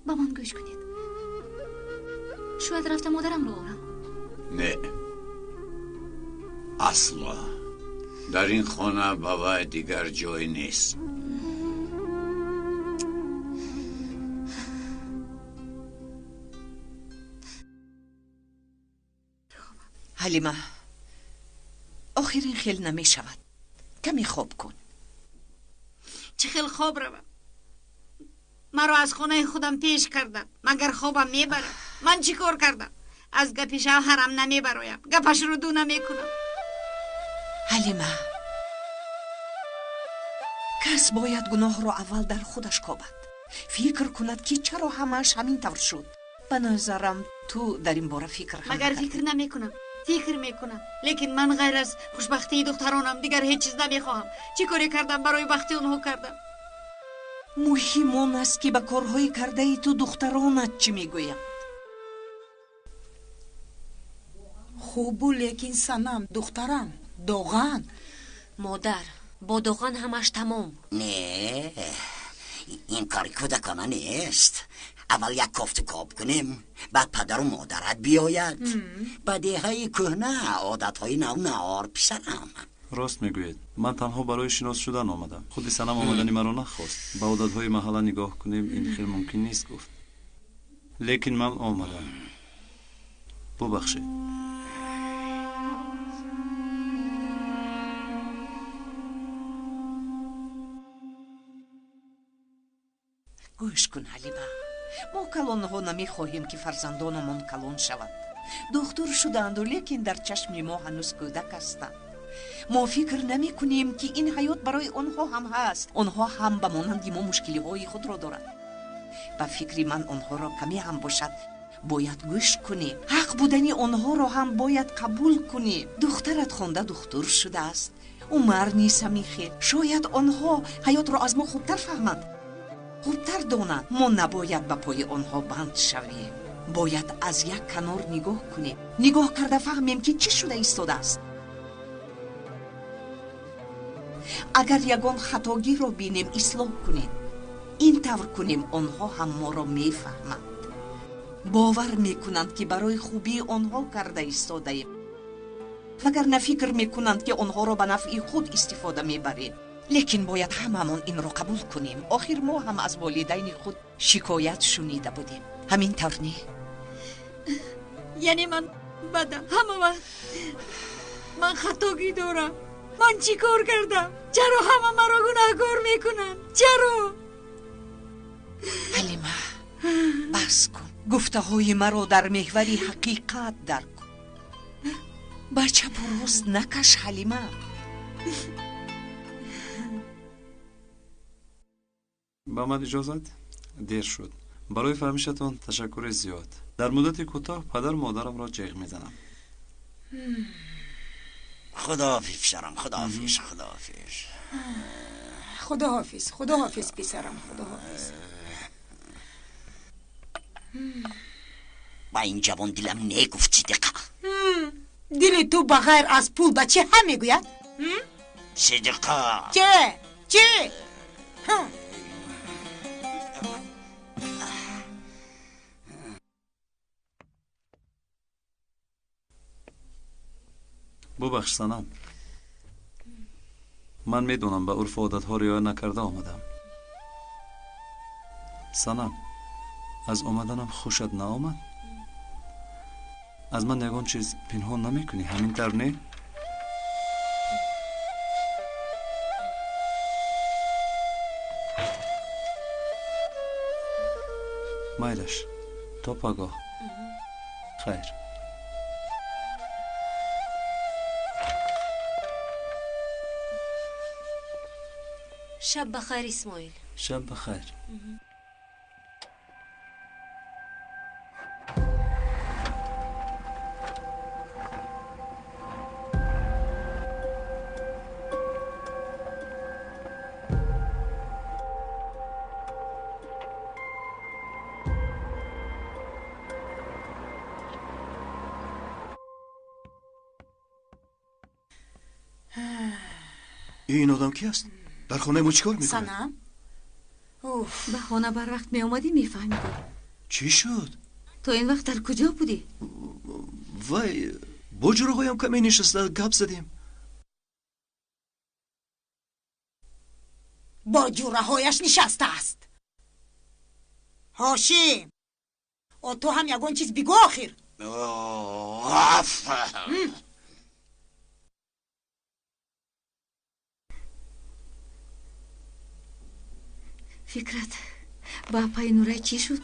با من گوش کنید. شاید رفتم مادرم رو آورم. نه اصلا در این خانه بابا دیگر جای نیست. حلیمه آخر این خیل نمی شود. کمی خواب کن. چه خیل خواب روم. مرا از خانه خودم پیش کردن. مگر خوابم میبرم؟ من چی کار کردم؟ از گپی شوهرم نمیبرایم. گپش رو دو نمیکنم. حلیمه کس باید گناه رو اول در خودش کابد. فکر کند که چرا همش همین طور شد. به نظرم تو در این باره فکر هم مگر فکر نمیکنم. فکر میکنم. لیکن من غیر از خوشبختی دخترانم دیگر هیچ چیز نمیخواهم. چی کاری کردم برای بختی اونها کردم؟ مهم آن است که به کارهای کرده ای تو دخترانت چی میگویم. خوبو لیکن سنم دخترم دوغن. مادر با دوغن همش تمام. نه این کاری کودکانه نیست. اول یک کافت کاب کنیم، بعد پدر و مادرت بیاید. بدیهای کهنه عادتهای نو نهار پسرم. راست میگوید. من تنها برای شناس شدن آمدم. خودی سنم آمدنی مرا نخواست. به عادتهای محله نگاه کنیم این خیلی ممکن نیست گفت. لیکن من آمدم. ببخشید. گوش کن حلیمه. ما کلانها نمیخواهیم که فرزندانمان کلان شود. دختر شدند لیکن در چشم ما هنوز کودک هستند. ما فکر نمی کنیم که این حیات برای آنها هم هست. آنها هم به مانند ما مشکلی های خود را دارند. به فکر من آنها را کمی هم باشد باید گوش کنیم. حق بودنی آنها را هم باید قبول کنیم. دخترت خوانده دکتر شده است. عمر نیست همیخه. شاید آنها حیات را از ما خوبتر فهمند، خوبتر دانند. ما نباید به پای آنها بند شویم. باید از یک کنار نگاه کنیم. نگاه کرده فهمیم که چی شده ایستاده است. اگر یگان خطاگی را بینیم اصلاح کنیم. این طور کنیم آنها هم ما را میفهمند. باور میکنند که برای خوبی آنها کرده ایستاده ایم. وگر نه فکر میکنند که آنها را به نفع خود استفاده میبریم. لیکن باید هممون این را قبول کنیم. آخر ما هم از والدین خود شکایت شنیده بودیم. همین طور نه؟ یعنی من بدم همه وقت من خطاگی دارم. من چی کار کردم؟ چرا همه مرا گناهکار میکنن؟ چرا؟ حلیمه بس کن. گفته های مرا در محوری حقیقت در کن. بچه پروست نکش حلیمه. با من اجازت؟ دیر شد. برای فهمشتان تشکر زیاد. در مدت کوتاه پدر مادرم را جیغ میزنم. خداحافظ پسرم. خداحافظ. خداحافظ خداحافظ پسرم خداحافظ. با این جوان دلم نگفتی دقیقا. دل تو بغیر از پول بچه هم میگوید؟ صدقه چه؟ ببخش سنم، من میدونم به عرف و عادت‌ها رعایت نکرده آمدم. سنم، از آمدنم خوشت نآمد؟ از من یگان چیز پنهان نمیکنی همین طور نه؟ مایلش تا پگاه. خیر. شب بخیر اسماعیل. شب بخیر. این آدم کی است؟ در خانه ما چیکار میکنه؟ سنم؟ به خانه بر وقت می آمدی میفهمیدی. چی شد؟ تو این وقت در کجا بودی؟ وای با جورهایم کمی نشسته گپ زدیم. با جورهایش نشسته است. هاشم او تو هم یگان چیز بگو آخر. فکرت با پای نورای چی شد؟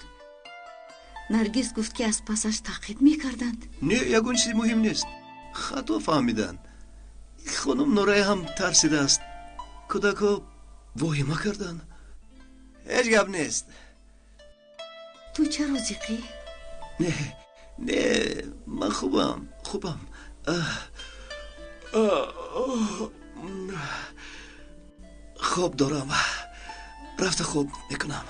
نرگس گفت که از پسش تعقیب میکردند. نه یگان چیزی مهم نیست، خطا فهمیدن. خانم نورای هم ترسیده است، کودکا واهمه کردن. هیچ گپ نیست. تو چرا زیقی؟ نه من خوبم. خواب دارم، رفت خوب میکنم.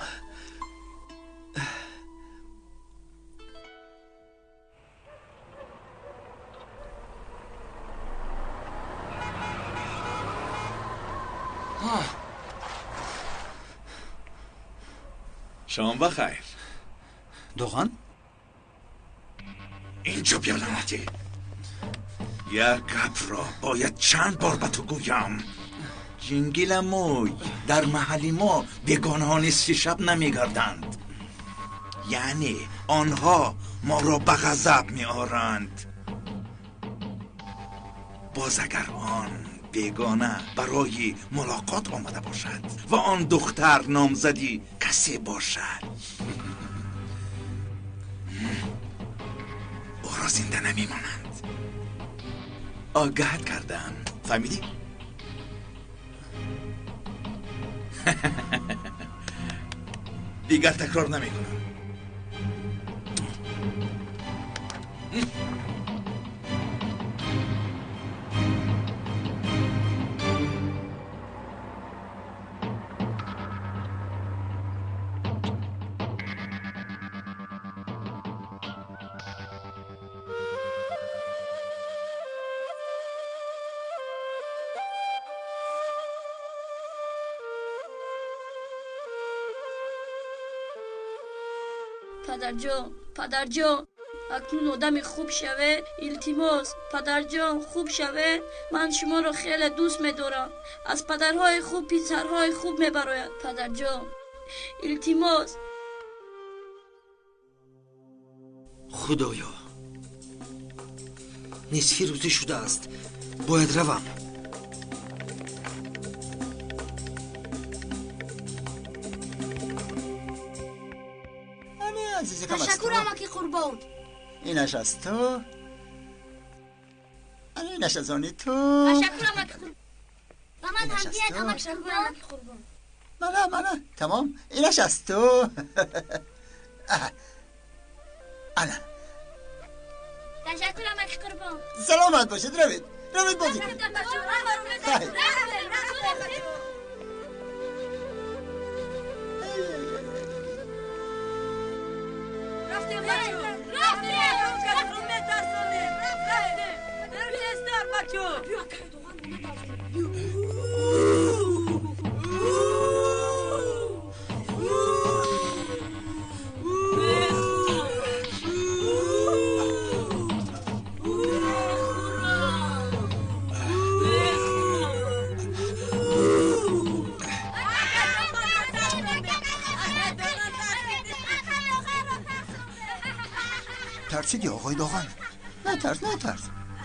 شام بخیر. دوغان؟ اینجا بیا لعنتی. یک گپ را باید چند بار به تو گویم. جنگیل موی در محل ما بیگانه ها نصف شب نمیگردند. یعنی آنها ما را به غضب می آرند. باز اگر آن بیگانه برای ملاقات آمده باشد و آن دختر نامزدی کسی باشد، او را زنده نمیمانند. آگاهت کردم، فهمیدی؟ دیگر تکرار نمیکنم. پدرجان اکنون آدم خوب شوه. التماس پدرجان خوب شوه. من شما رو خیلی دوست می‌دارم. از پدرهای خوب پسرهای خوب میبراید. پدرجان التماس. خدایا نصفی روزی شده است، باید روم. تشکرم اکی قربان. اینش از تو، اینش از آنی تو. تشکرم اکی قربان. و من هم بیاد اما تشکرم اکی قربان. منه تمام. اینش از تو. انا تشکرم اکی قربان. سلامت باشید. روید بازی. ترسیدی آقای داغان؟ نترس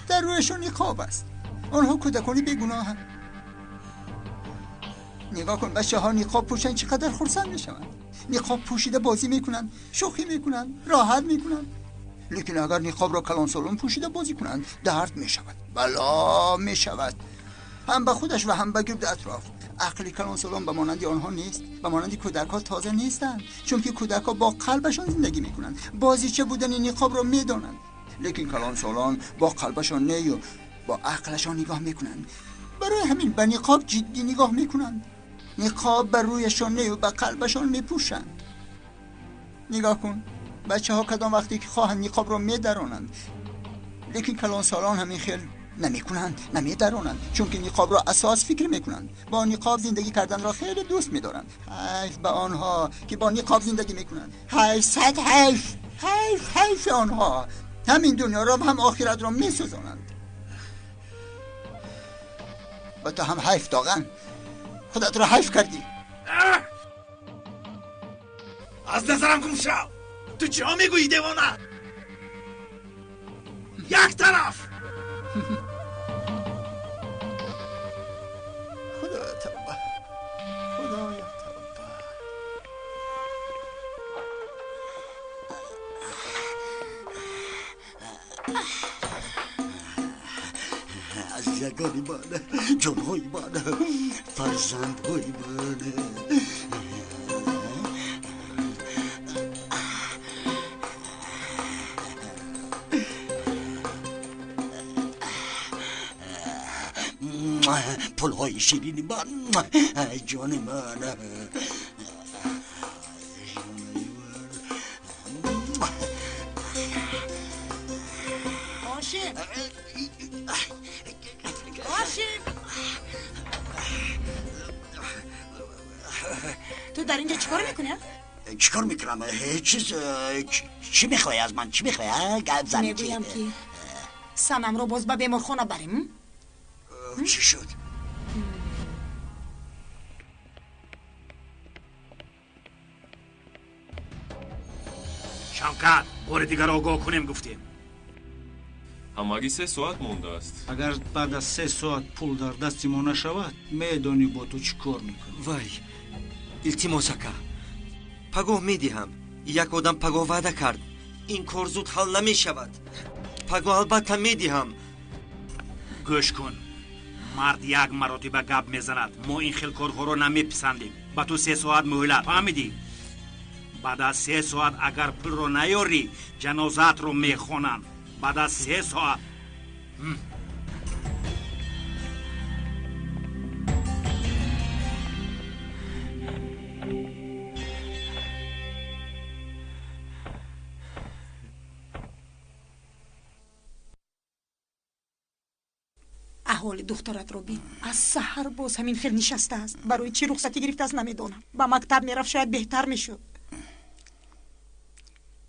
در رویشون نقاب است. آنها کودکانی بیگناهند. نگاه کن بچه ها نقاب پوشن چقدر خرسند میشوند. نقاب پوشیده بازی میکنن، شوخی میکنن، راحت میکنن. لیکن اگر نقاب را کلان سالون پوشیده بازی کنند درد میشود، بلا میشود، هم به خودش و هم به گرد اطراف. عقل کلان سالون به مانند آنها نیست، به مانند کودک ها تازه نیستند، چون که کودک ها با قلبشان زندگی میکنند، بازی چه بودن نقاب را میدانند. لیکن کلان سالان با قلبشان نه و با عقلشان نگاه میکنند. برای همین به نقاب جدی نگاه میکنند. نقاب بر رویشان نه و به قلبشان میپوشند. نگاه کن بچه ها کدام وقتی که خواهند نقاب را میدرانند، لیکن کلان سالان همین خیل نمیکنند، نمیدرانند، چون که نقاب را اساس فکر میکنند. با نقاب زندگی کردن را خیلی دوست میدارند. حیف به آنها که با نقاب زندگی میکنند. حیف آنها. همین دنیا را و هم آخرت را میسوزانند. و تو هم حیف داغن، خودت را حیف کردی. از نظرم گم شو. تو چی ها میگویی دیوانه؟ یک طرف. خدایا توبه، خدایا توبه. عزیزگانی من، جانهای من، فرزندهای من. پلهای شیرین من، جان من. هاشم تو در اینجا چیکار میکنی؟ چیکار میکنم؟ هیچ چیز. چی میخوای از من؟ چی میخوای؟ میگویم که سنم رو باز به بیمارخانه بریم. چی شد؟ شمکت بار دیگر آگاه کنیم گفتیم. همگی 3 ساعت مونده است. اگر بعد از 3 ساعت پول در دستی ما نشود میدانی با تو چی کار میکنی؟ وای التماسکا پگاه میدیم. یک آدم پگاه وعده کرد این کار زود حل نمیشود. پگاه البته میدیم. گوش کن، مرد یک مرتبه گپ میزند. ما این خیل کارها رو نمیپسندیم. با تو 3 ساعت مهلت، فهمیدی؟ بعد از 3 ساعت اگر پول رو نیاری جنازت رو میخونن. بعد از 3 ساعت. احوال دخترت رو بین. از سحر باز همین خیل نشسته است. برای چی رخصتی گرفته است نمیدونم. با مکتب میرفت شاید بهتر میشد.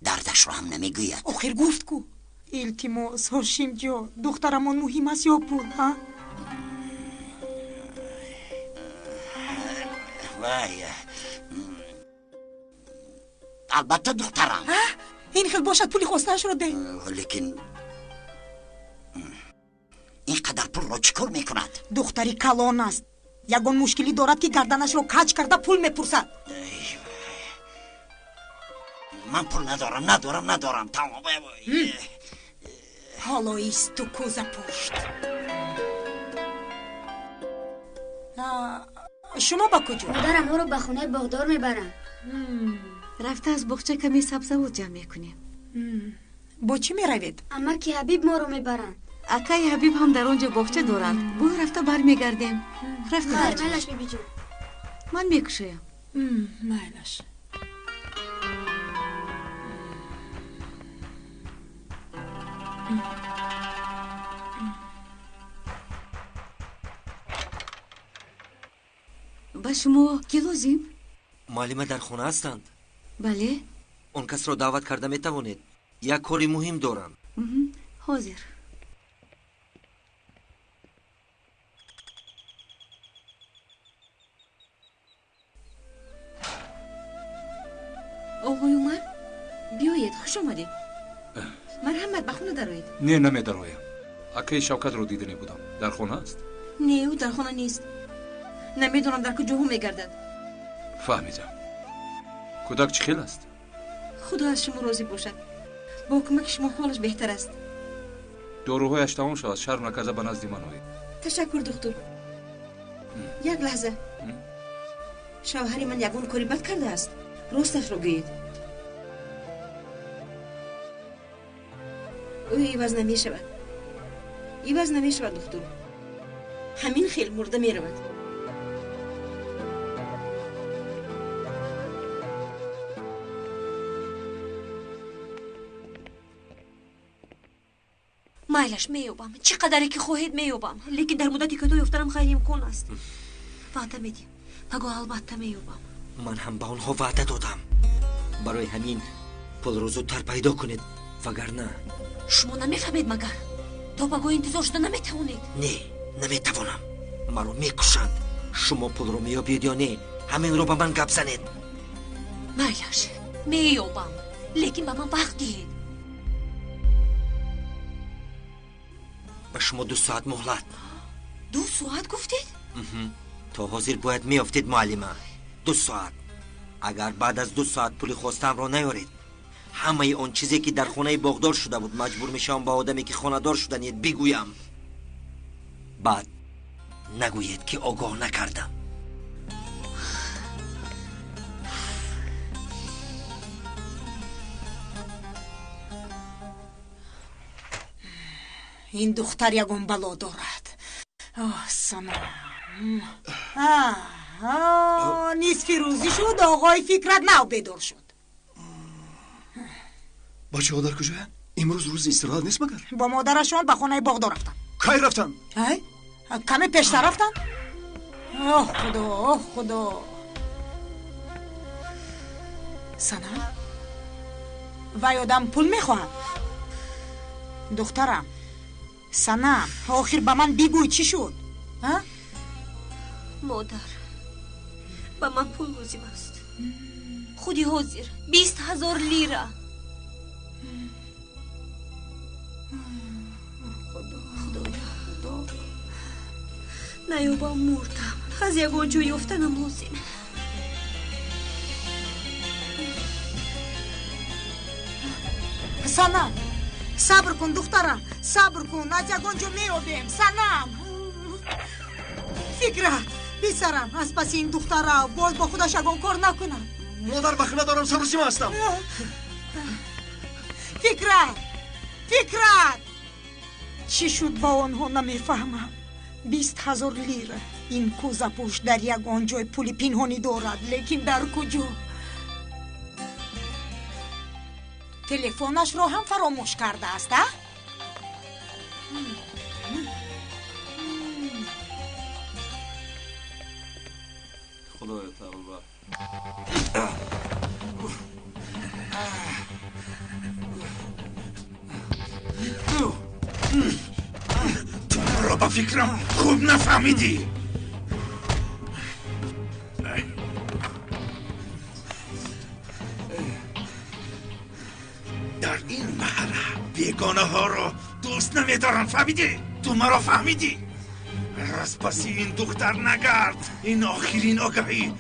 دردش رو هم نمیگوید. آخر گفت کو. التماس هاشم جا، دخترمان مهم است یا پول؟ ها؟ وای البته دخترم. این خیل باشد پولی خواستهش رو ده. لیکن اینقدر پول رو چیکار میکند؟ دختری کلان است. یگان مشکلی دارد که گردنش رو کج کرده پول میپرسد. من پول ندارم تمام. حالا ایست تو کوزه پشت. شما با کجا؟ مادرم ما رو به خونه باغدار میبرن. رفته از بخچه کمی سبزه جمع میکنیم. با چی میروید؟ اما که حبیب ما رو میبرن. اکای حبیب هم در اونجا بخچه دارند. بو رفته بر میگردیم. رفته مالش بیبی جون. من میکشیم. مالش. ба шумо ки лозим? معلم در خونه هستند. بله. اون کس را دعوت کرده میتوانید. یک کاری مهم دارم. حاضر. آقای عمر بیایید، خوش آمدید. مرحمت، به خونه درآیید. نه نمیدرایم. اکی شوکت رو دیده نبودم. در خونه است؟ نه، او در خانه نیست. نمیدونم در کجا میگردد. فهمیدم. کودک چه خیل است؟ خدا از شما راضی باشد. با کمک شما حالش بهتر است. داروهایش تمام شد. شرم نکرده به نزد من آید. تشکر دکتر. یک لحظه. شوهر من یگان کاری بد کرده است. راستش رو بگویید. او عوض نمی شود. عوض نمی شود دکتر. همین خیل مرده می رود. مایلش میوبم، چقدری که خواهید میوبم، لیکن در مدتی که تو یفتنم خیلی امکان است. وعده میدیم، بگو البته میوبم. من هم به اونها وعده دادم. برای همین پول رو زودتر پیدا کنید، وگرنه شما نمیفهمید مگر؟ تو بگو انتظار شده نمیتوانید. نه، نمیتوانم. مرا میکشند. شما پول رو میابید یا نه؟ همین رو به من گپ زنید. مایلش میوبم، لیکن به من وقت دهید. به شما 2 ساعت مهلت. 2 ساعت گفتید؟ تا حاضر باید میافتید معلمه. 2 ساعت. اگر بعد از 2 ساعت پول خواستم را نیارید، همه اون چیزی که در خانه باغدار شده بود مجبور میشم با آدمی که خانه دار شدنید بگویم. بعد نگویید که آگاه نکردم. این دختر یگون بلا دارد. سنم. نصف روزی شد آقای فکرت نو بیدار شد. بچه ها در کجا؟ امروز روز استراحت نیست مگر؟ با مادرشان به خانه باغدار رفتن. کی رفتن؟ کمی پیشتر رفتن. اوه خدا، اوه خدا. سنم وای آدم پول میخواهم. دخترم سنم آخر به من بگوی چی شد؟ مادر به من پول لازم است. خودی حاضر 20,000 لیره. خدا نیوبم مردم. از یگان جوی یافتنم لازم. سنم صبر کن دخترم، صبر کن، از یگان جو میابیم. سنم فکرت بیسرم از پس این دختره باز با خودش یگان کار نکنم. مادر بخنه دارم سروسی ما هستم. فکرت چی شد با آنها نمیفهمم. 20,000 لیره. این کوزه پشت در یگان جای پول پنهانی دارد، لیکن در کجا؟ تلفنش رو هم فراموش کرده است. خدایا توبه. تو رو با فکرم خوب نفهمیدی. در این محله بیگانه ها رو دوست نمیدارن، فهمیدی؟ تو مرا فهمیدی؟ از پس این دختر نگرد. این آخرین آگهی.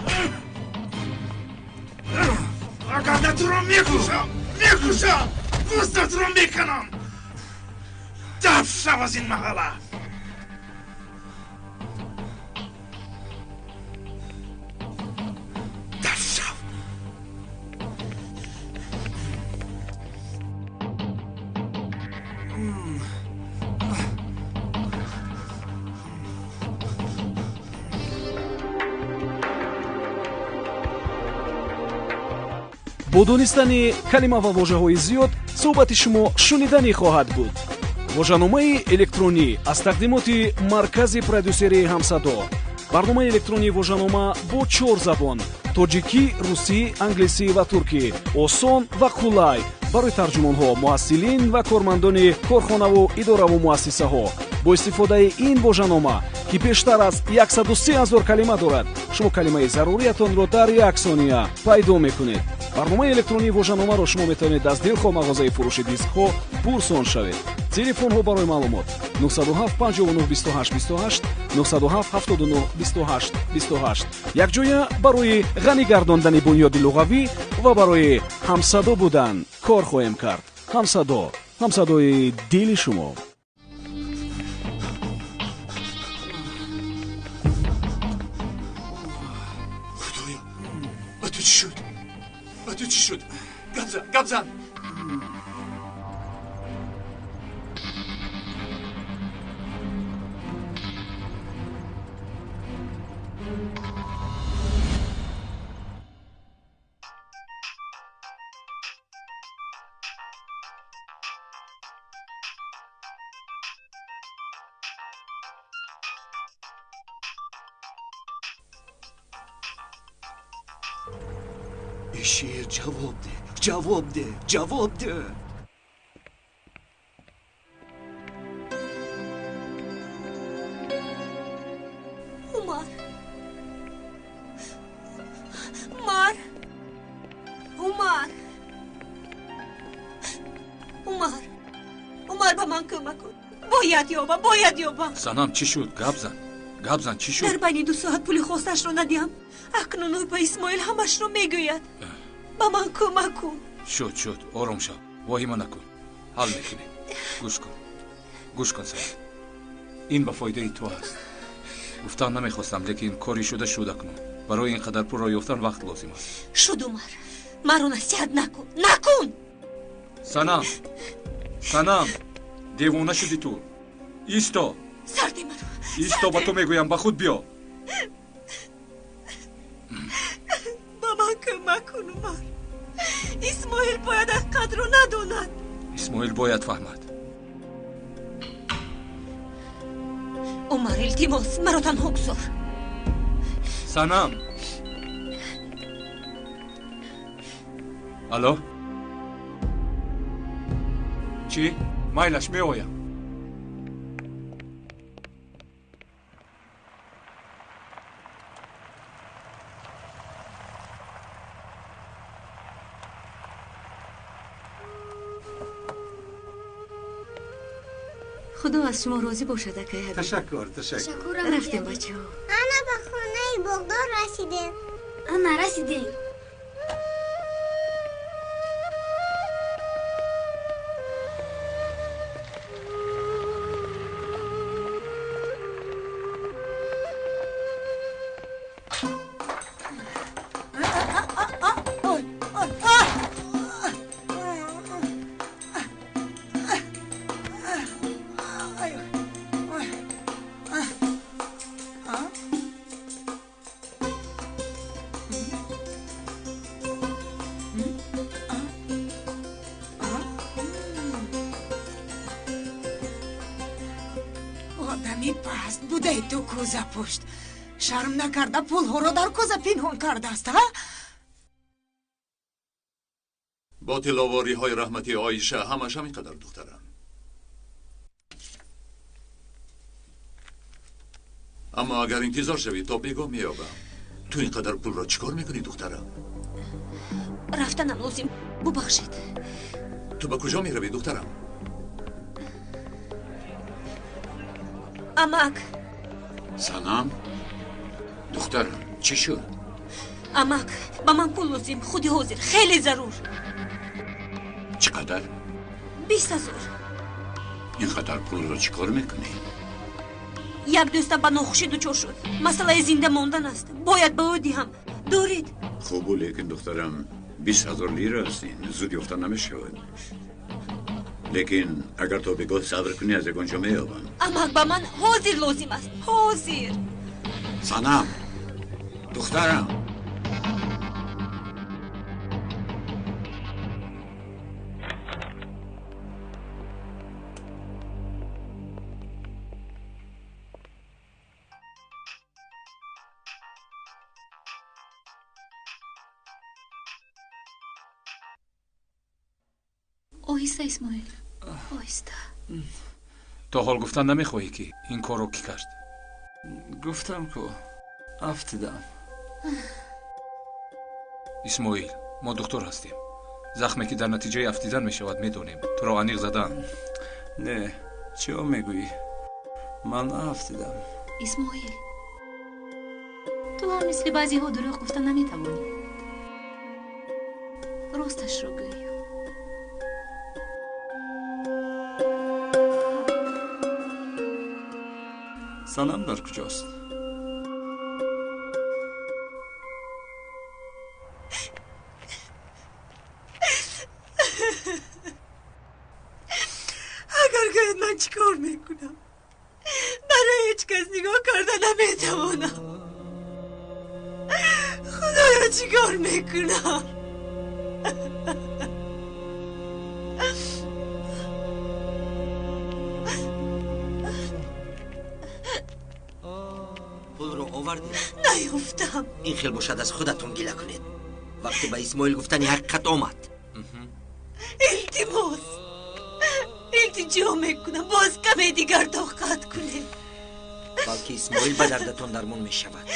اگر نه تو رو میکشم پوستت رو میکنم. دفع شو از این محله. دفع شو. бо донистани калима ва вожаҳои зиёд суҳбати шумо шуниданӣ хоҳад буд. воҷаномаи электронӣ аз тақдимоти маркази продюсерии ҳамсадо. барномаи электронии воҷанома бо 4 забон: тоҷикӣ, русӣ, англисӣ ва туркӣ. осон ва қулай барои тарҷумонҳо, муҳассилин ва кормандони корхонаву иdoраву муассисаҳо. бо истифодаи ин воҷанома ки бештар аз 130 000 калима дорад, шумо калимаи заруриятонро дар 1 сония пайдо мекунед. барномаи электронии воҷаномаро шумо метавонед аз дилхоҳ мағозаи фурӯши дискҳо пурсон шавед. телефонҳо барои маълумот 907 59 28 28 907 79 28 28. якҷоя барои ғанӣ гардондани бунёди луғавӣ ва барои ҳамсадо будан кор хоҳем кард. ҳамсадо, ҳамсадои дили шумо. چی شد؟ گپ زن. شیر جواب ده. عمر با من کمک کن. باید یابم. سنم چی شد؟ گپ زن چی شد؟ در بین 2 ساعت پول خواستش رو ندیم. اکنون او به اسماعیل همش رو میگوید. با من کمک کن. شد آرام شو. واهمه نکن. حل میکنیم. گوش کن سنم. این به فایده تو هست. گفتن نمیخواستم لیکن کاری شده کنم. برای اینقدر پول را یافتن وقت لازم است. شد عمر. مرا نصیحت نکن. سنم دیوانه شدی تو. ایستا. سردی مرا. ایستا با تو میگویم به خود بیا. با من کمک کن عمر. اسماعیل باید قدر رو نداند. اسماعیل باید فهمد. عمر التماس مرا تنها بگذار. سنم. الو. چی؟ مایلش میآیم. خدا از شما راضی باشد اکای حبیب. تشکر. رفتیم بچه ها. انا به خونه بغداد رسیدیم. انا رسیدیم. آدمی پست بوده تو کوزه پشت. شرم نکرده پول ها رو در کوزه پنهان کرده است ها؟ با تلاواری های رحمتی عایشه همش همینقدر دخترم. اما اگر انتظار شوی تا بگاه میابم. تو اینقدر پول را چیکار میکنی دخترم؟ رفتنم لازم ببخشید. تو به کجا میروی دخترم؟ امک. سنم دخترم چی شد؟ امک با من پول لازم. خودی حاضر. خیلی ضرور. چقدر؟ 20,000. اینقدر پول را چیکار میکنی؟ یک دوست به ناخوشی دچار شد. مسئله زنده ماندن است. باید به او دهم. دارید؟ خوبه لیکن دخترم 20,000 لیره است. زود یافتن نمیشود. لیکن اگر تو بگاه صبر کنی از یکانجا میابم. اما با من حاضر لازم است. حاضر. سنم دخترم اوهسته اسماعیل اوهسته. تا حال گفتن نمیخواهی که این کار رو کی کرد؟ گفتم که افتیدم. اسماعیل ما دکتر هستیم. زخمی که در نتیجه افتیدن میشود میدونیم. تو را عمیق زدن. نه چه میگویی؟ من افتیدم. اسماعیل تو هم مثل بعضی ها دروغ گفتن نمیتوانی. راستش رو گوی. سنم در کجاست؟ اگر گوید من چیکار میکنم؟ برای هیچ کس نگاه کردن نمیتوانم. خدایا چیکار میکنم؟ پول رو آوردی؟ نیفتم. این خیل باشد از خودتون گله کنید. وقتی به اسماعیل گفتنی حقیقت آمد. التماس التجا میکنم باز کمی دیگر طاقت کنید. بلکه اسماعیل به دردتون درمون می شود.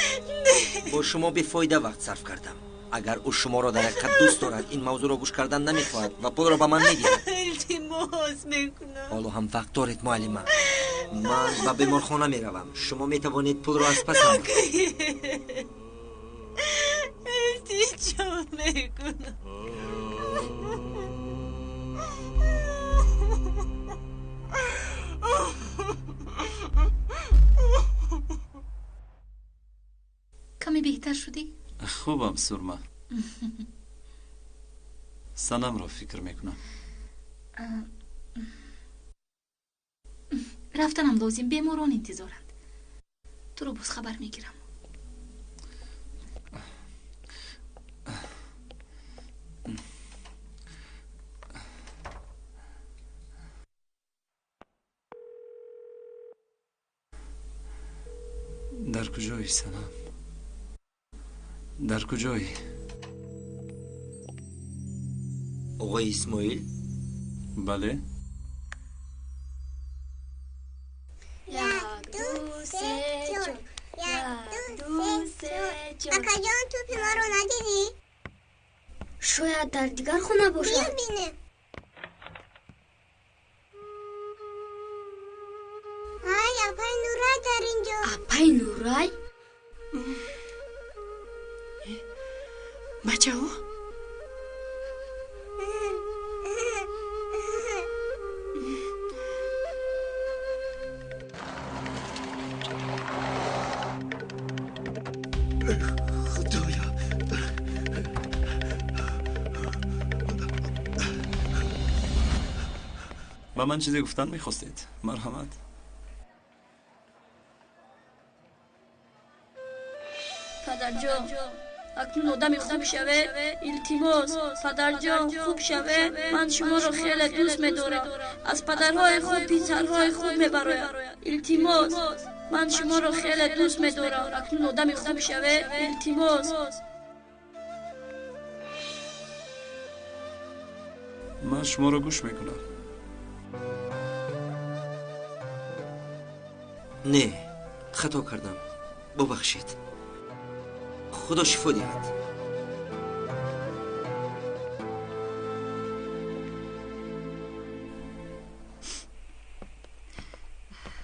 با شما بیفایده وقت صرف کردم. اگر او شما را در حقیقت دوست دارد این موضوع را گوش کردن نمیخواهد و پول را به من میگیرد. التماس میکنم. حالا هم وقت دارید معلمه. من به بیمارخانه میروم. شما میتوانید پول را از پسم التجا میکنم. کمی بهتر شدی؟ خوبم سرما. سنم را فکر میکنم. رفتنم لازم. بیماران انتظارند. تو رو باز خبر میگیرم. در کجایی سنم؟ در کجایی؟ آقای اسماعیل؟ بله؟ اکا جان توپی ما رو ندیدی؟ شاید در دیگر خونه باشد. بیا بینه. های اپای نورای در اینجا. اپای نورای؟ بچه ها با من چیزی گفتن میخواستید؟ مرحمت. پدر جان اکنون آدم خوب شوه. التماس پدر جان خوب شوه. من شما رو خیلی دوست می‌دارم. از پدرهای خوب پسرهای خوب میبرایم. التماس من شما رو خیلی دوست می‌دارم. اکنون آدم خوب شوه. التماس. من شما رو گوش میکنم. نه خطا کردم. ببخشید. خدا شفا دهد.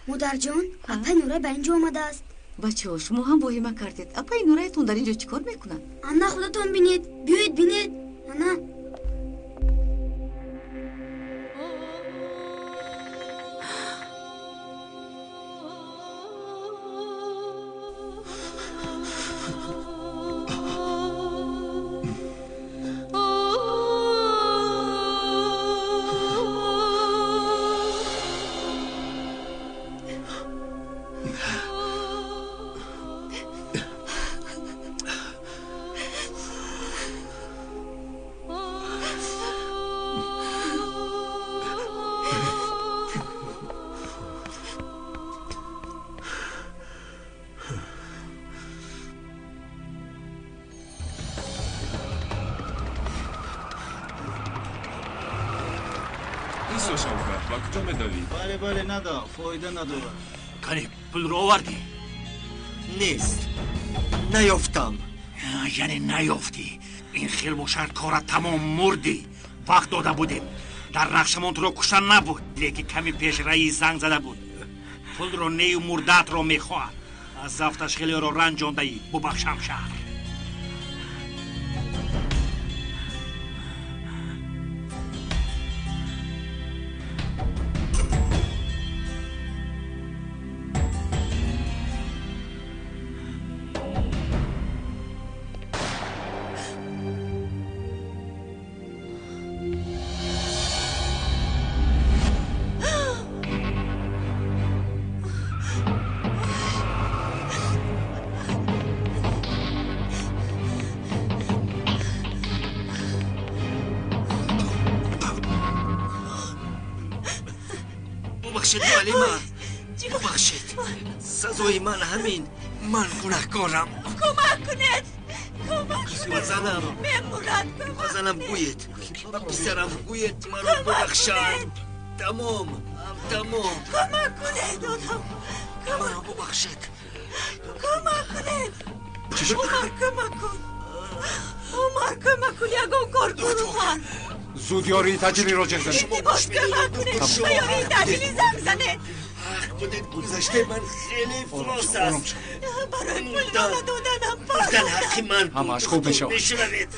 مادر جان اپای نورای به اینجا آمده است. بچه ها شما هم واهمه کردید. اپای نورایتون در اینجا چیکار میکنن؟ انا خودتون بینید. بیایید بینید. انا جاشم کرد و کجا مدالی؟ بله ندا فایده نداره. کنی پول رو آوردی؟ نیست نیافتم. یعنی نیافتی؟ این خیل باشد کارت تمام مردی. وقت داده بودیم در نقشمون تو رو کشتن نبود، لیکی کمی پیش رئیس زنگ زده بود پول رو نیو مردت رو میخواه. از زفتش خیلی رو رنجانده ای ببخشم شهر. ببخشید ولی من ببخشید سزای من همین من گناهکارم. کمک کنید بزنم بزنم گوید پسرم گوید مرا ببخشند. تمام کمک کنید مرا ببخشید. کمک کنید کمک کن یگون کار کنم. زود یاری تجلی را جزنه. باش کمک کنید یاری تجلی زنگ زنه. خودت گذشته من خیلی فراست است. برای پول دادنم بودن حقی من بود. همش خوب میشه. میشنوید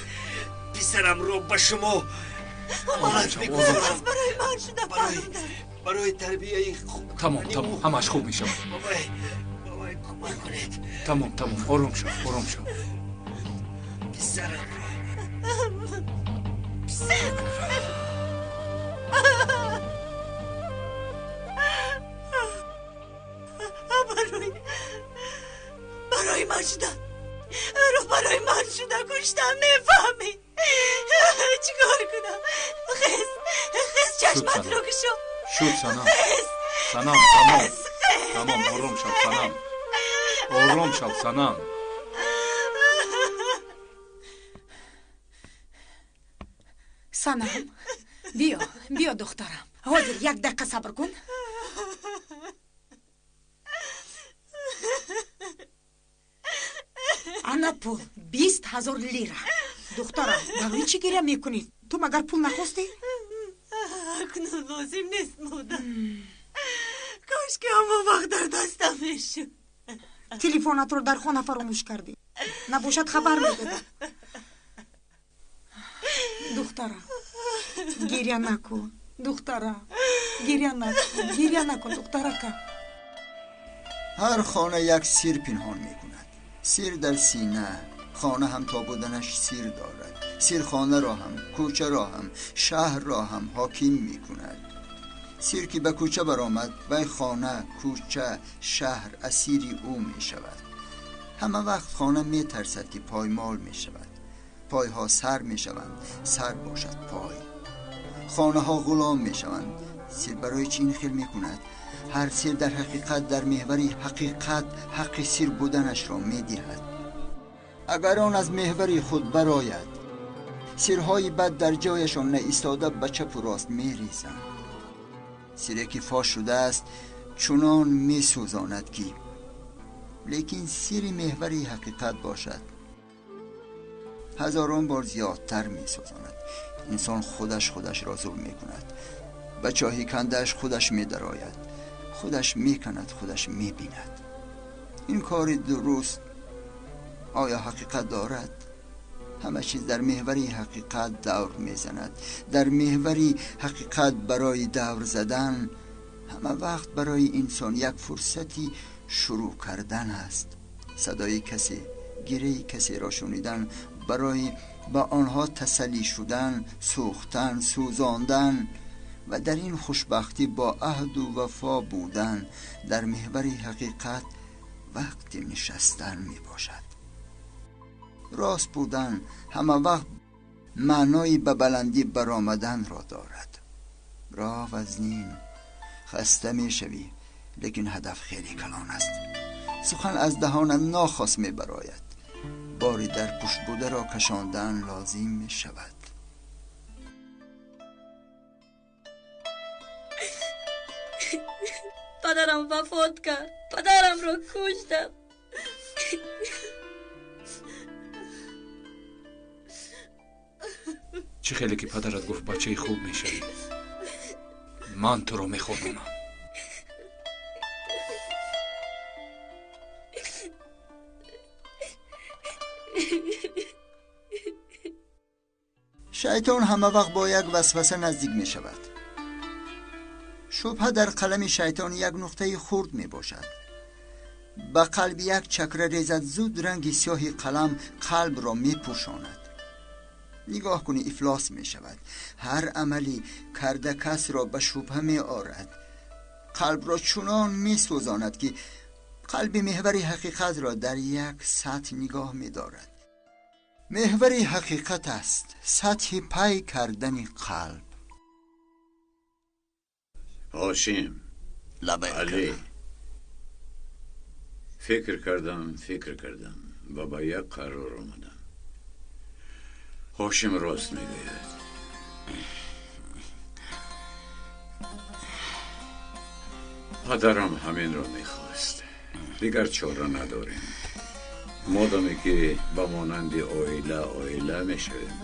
پسرم رو به شما امانت میکنم. برای من شده برای تربیه تمام همش خوب میشه. بابای کمک کنید. تمام آروم شو پسرم برای من شده برای من شده کشتم. میفهمی چیکار کنم؟ خیز چشمت رو کشم. شد سنم تمام آروم شو سنم. سنم بیا دخترم. حاضر یک دقیقه صبر کن. انا پول 20,000 لیره. دخترم برای چی گریه میکنی؟ تو مگر پول نخواستی؟ اکنون لازم نیست مادر. کاش که همون وقت در دستم میشد. تلفنت رو در خانه فراموش کردی. نباشد خبر میدادم. دخترم گریه نکن. گریه نکن دخترکم. هر خانه یک سیر پنهان میکند. سیر در سینه. خانه هم تا بودنش سیر دارد. سیر خانه را هم، کوچه را هم، شهر را هم حاکم میکند. سیر که به کوچه برآمد و خانه، کوچه، شهر اسیری او میشود. همه وقت خانه میترسد که پایمال میشود. پایها سر میشوند، سر باشد پای. خانه ها غلام میشوند. سیر برای چی این خیل میکند؟ هر سیر در حقیقت در محوری حقیقت حق سیر بودنش را میدهد. اگر آن از محوری خود براید، سیرهای بد در جایشان نایستاده به چپ و راست میریزند. سیری که فاش شده است چنان میسوزاند که، لیکن سیر محوری حقیقت باشد هزاران بار زیادتر میسوزاند. انسان خودش را ظلم میکند. به چاهی کندهش خودش میدراید. خودش میکند، خودش میبیند. این کار درست آیا حقیقت دارد؟ همه چیز در محوری حقیقت دور میزند. در محوری حقیقت برای دور زدن همه وقت برای انسان یک فرصتی شروع کردن است. صدای کسی، گریه کسی را شنیدن، برای با آنها تسلی شدن، سوختن، سوزاندن و در این خوشبختی با عهد و وفا بودن. در محور حقیقت وقت نشستن می باشد. راست بودن همه وقت معنای به بلندی برآمدن را دارد. راه وزنین، خسته می شوی، لیکن هدف خیلی کلان است. سخن از دهان ناخواست می براید. باری در پشت بوده را کشاندن لازم می شود. پدرم وفات کرد. پدرم رو کشتم. چه خیلی که پدرت گفت بچه خوب میشه. من تو رو میخونم. شیطان همه وقت با یک وسوسه نزدیک می شود. شبهه در قلم شیطان یک نقطه خرد می باشد. به قلب یک چکره ریزد، زود رنگ سیاه قلم قلب را می پوشاند. نگاه کنی افلاس می شود. هر عملی کرده کس را به شبهه می آرد. قلب را چنان می سوزاند که قلب محور حقیقت را در یک سطح نگاه می دارد. محور حقیقت است سطح پی کردن قلب. هاشم، علی، فکر کردم و با یک قرار آمدم. هاشم راست میگوید. پدرم همین را میخواست. دیگر چاره نداریم. مادامی که با مانند آیله میشویم،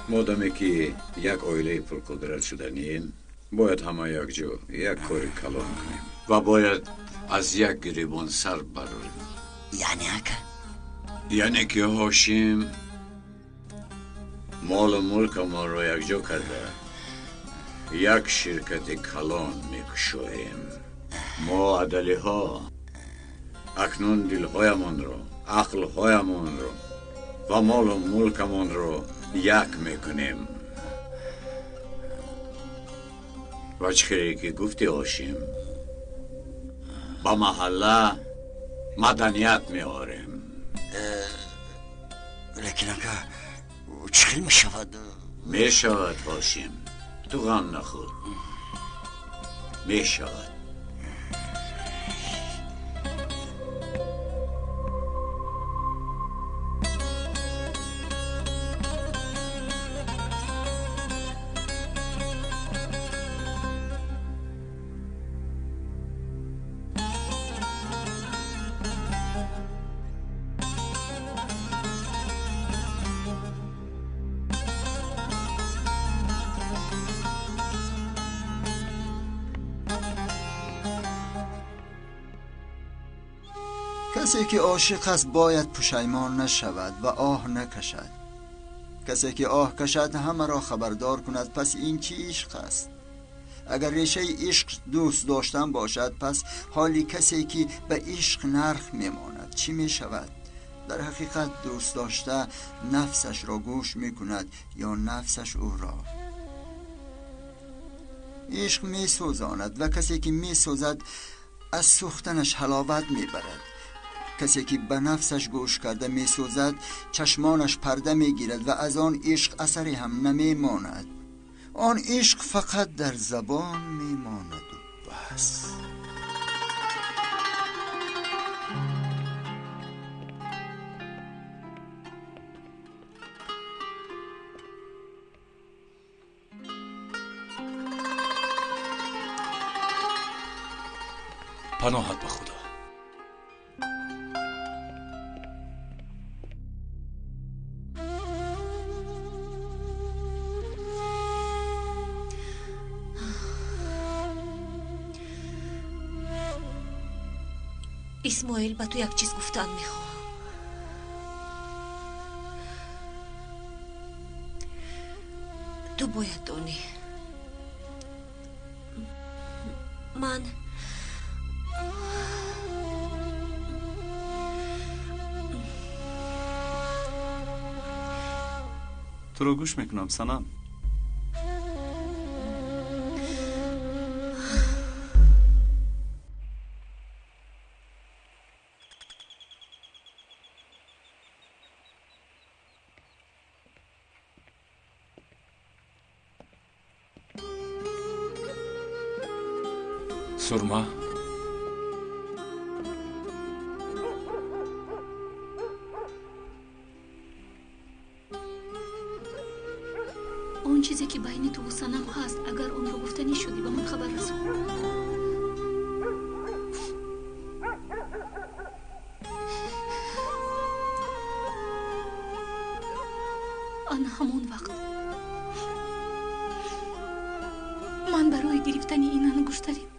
مادامی که یک آیله پرقدرت شدنیم، باید همه یک جا یک کاری کلان کنیم و باید از یک گریبان سر براریم. یعنی که هاشم مال و ملک ما را یک جا کرده یک شرکت کلان میکشویم. ما عدلی ها اکنون دلهایمان را، عقلهایمان را و مال و ملکمان را یک میکنیم. و چخیری که گفتی هاشم، با محله مدنیت میاریم. لیکن اگه چخیل میشود؟ میشود هاشم، تو غم نخور. میشود. کسی که عاشق است باید پشیمان نشود و آه نکشد. کسی که آه کشد همه را خبردار کند. پس این چی عشق است؟ اگر ریشه عشق دوست داشتن باشد، پس حالی کسی که به عشق نرخ میماند چی می شود؟ در حقیقت دوست داشته نفسش را گوش می کند یا نفسش او را. عشق می سوزاند و کسی که می سوزد از سوختنش حلاوت می برد. کسی که به نفسش گوش کرده می سوزد چشمانش پرده می گیرد و از آن عشق اثری هم نمی ماند. آن عشق فقط در زبان می ماند و بس. پناهت به خدا. اسماعیل به تو یک چیز گفتن میخوام. تو باید دانی من تو رو گوش میکنم سنم. سرما اون چیزی که بین تو و سنم هست، اگر اون رو گفتنی شدی به من خبر رسون. ан ҳамон вақт ман барои гирифтани ин ангуштарин